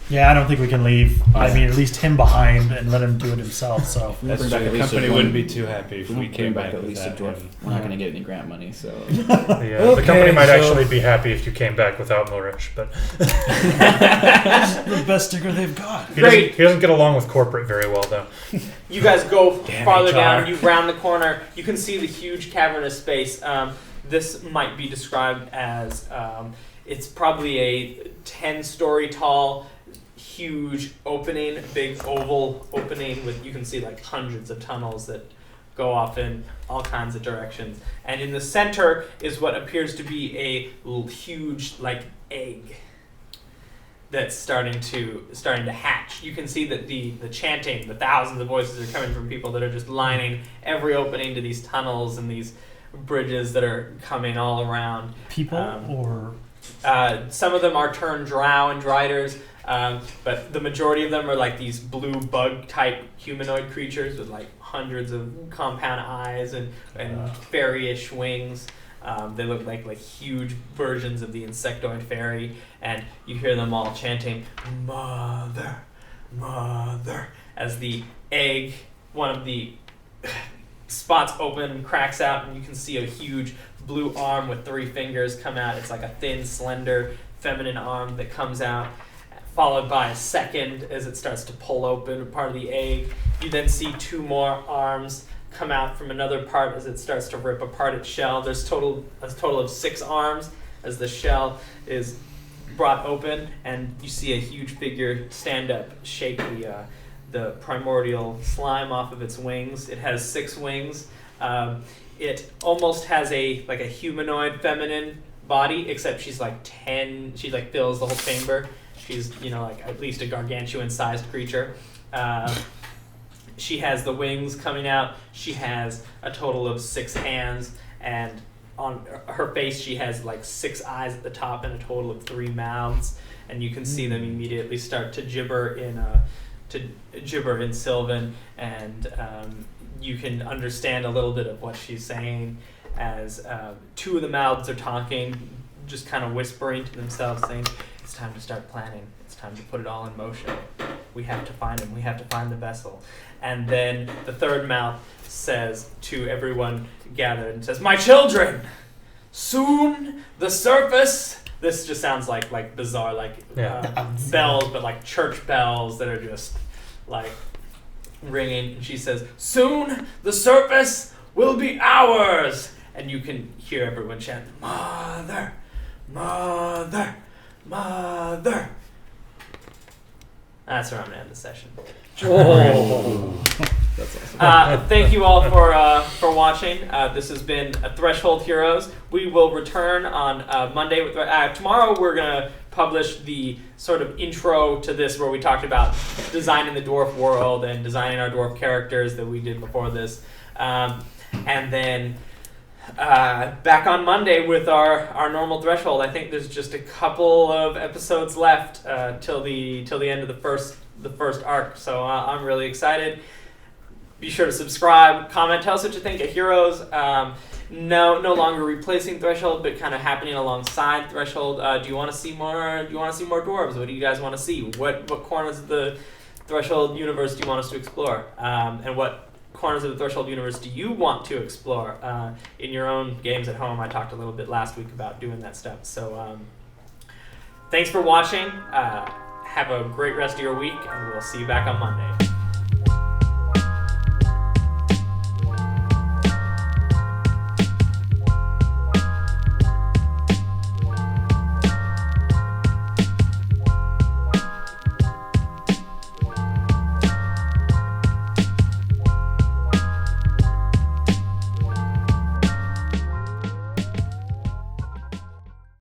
Yeah, I don't think we can leave. I mean, at least him behind and let him do it himself. So We That's bring true. back at The least company one- wouldn't be too happy if We we don't came bring back back at least a without dwarf. him. We're not going to get any grant money, so. The company might actually be happy if you came back without Morish, but the best sticker they've got. Great. he doesn't get along with corporate very well, though. You guys go Damn farther HR. down. You round the corner. You can see the huge cavernous space. This might be described as it's probably a 10-story tall, huge opening, big oval opening with, you can see like hundreds of tunnels that go off in all kinds of directions. And in the center is what appears to be a huge like egg that's starting to hatch. You can see that the chanting, the thousands of voices are coming from people that are just lining every opening to these tunnels and these bridges that are coming all around. People or Some of them are turned drow and driders, but the majority of them are like these blue bug type humanoid creatures with like hundreds of compound eyes and fairy-ish wings. They look like huge versions of the insectoid fairy, and you hear them all chanting, "Mother, mother," as the egg, one of the spots open and cracks out, and you can see a huge blue arm with 3 fingers come out. It's like a thin, slender, feminine arm that comes out, followed by a second as it starts to pull open part of the egg. You then see 2 more arms come out from another part as it starts to rip apart its shell. There's a total of 6 arms as the shell is brought open, and you see a huge figure stand up, shake the primordial slime off of its wings. It has 6 wings. It almost has a humanoid feminine body, except she's like 10. She like fills the whole chamber. She's at least a gargantuan sized creature. She has the wings coming out. She has a total of 6 hands, and on her face she has like 6 eyes at the top and a total of 3 mouths. And you can see them immediately start to gibber in Sylvan, and you can understand a little bit of what she's saying as 2 of the mouths are talking, just kind of whispering to themselves, saying, "It's time to start planning. It's time to put it all in motion. We have to find him. We have to find the vessel." And then the 3rd mouth says to everyone gathered and says, "My children, soon the surface." This just sounds like bizarre, bells, but like church bells that are just like ringing. And she says, "Soon the surface will be ours." And you can hear everyone chant, "Mother, mother, mother." That's where I'm going to end the session. Oh. That's awesome. Thank you all for watching. This has been Threshold Heroes. We will return on Monday. Tomorrow we're going to publish the sort of intro to this where we talked about designing the dwarf world and designing our dwarf characters that we did before this. And then back on Monday with our normal Threshold. I think there's just a couple of episodes left till the end of the first arc. So I'm really excited. Be sure to subscribe, comment, tell us what you think of Heroes. No longer replacing Threshold, but kind of happening alongside Threshold. Do you want to see more? Do you want to see more dwarves? What do you guys want to see? What corners of the Threshold universe do you want us to explore? And what corners of the Threshold universe do you want to explore in your own games at home? I talked a little bit last week about doing that stuff. So thanks for watching. Have a great rest of your week, and we'll see you back on Monday.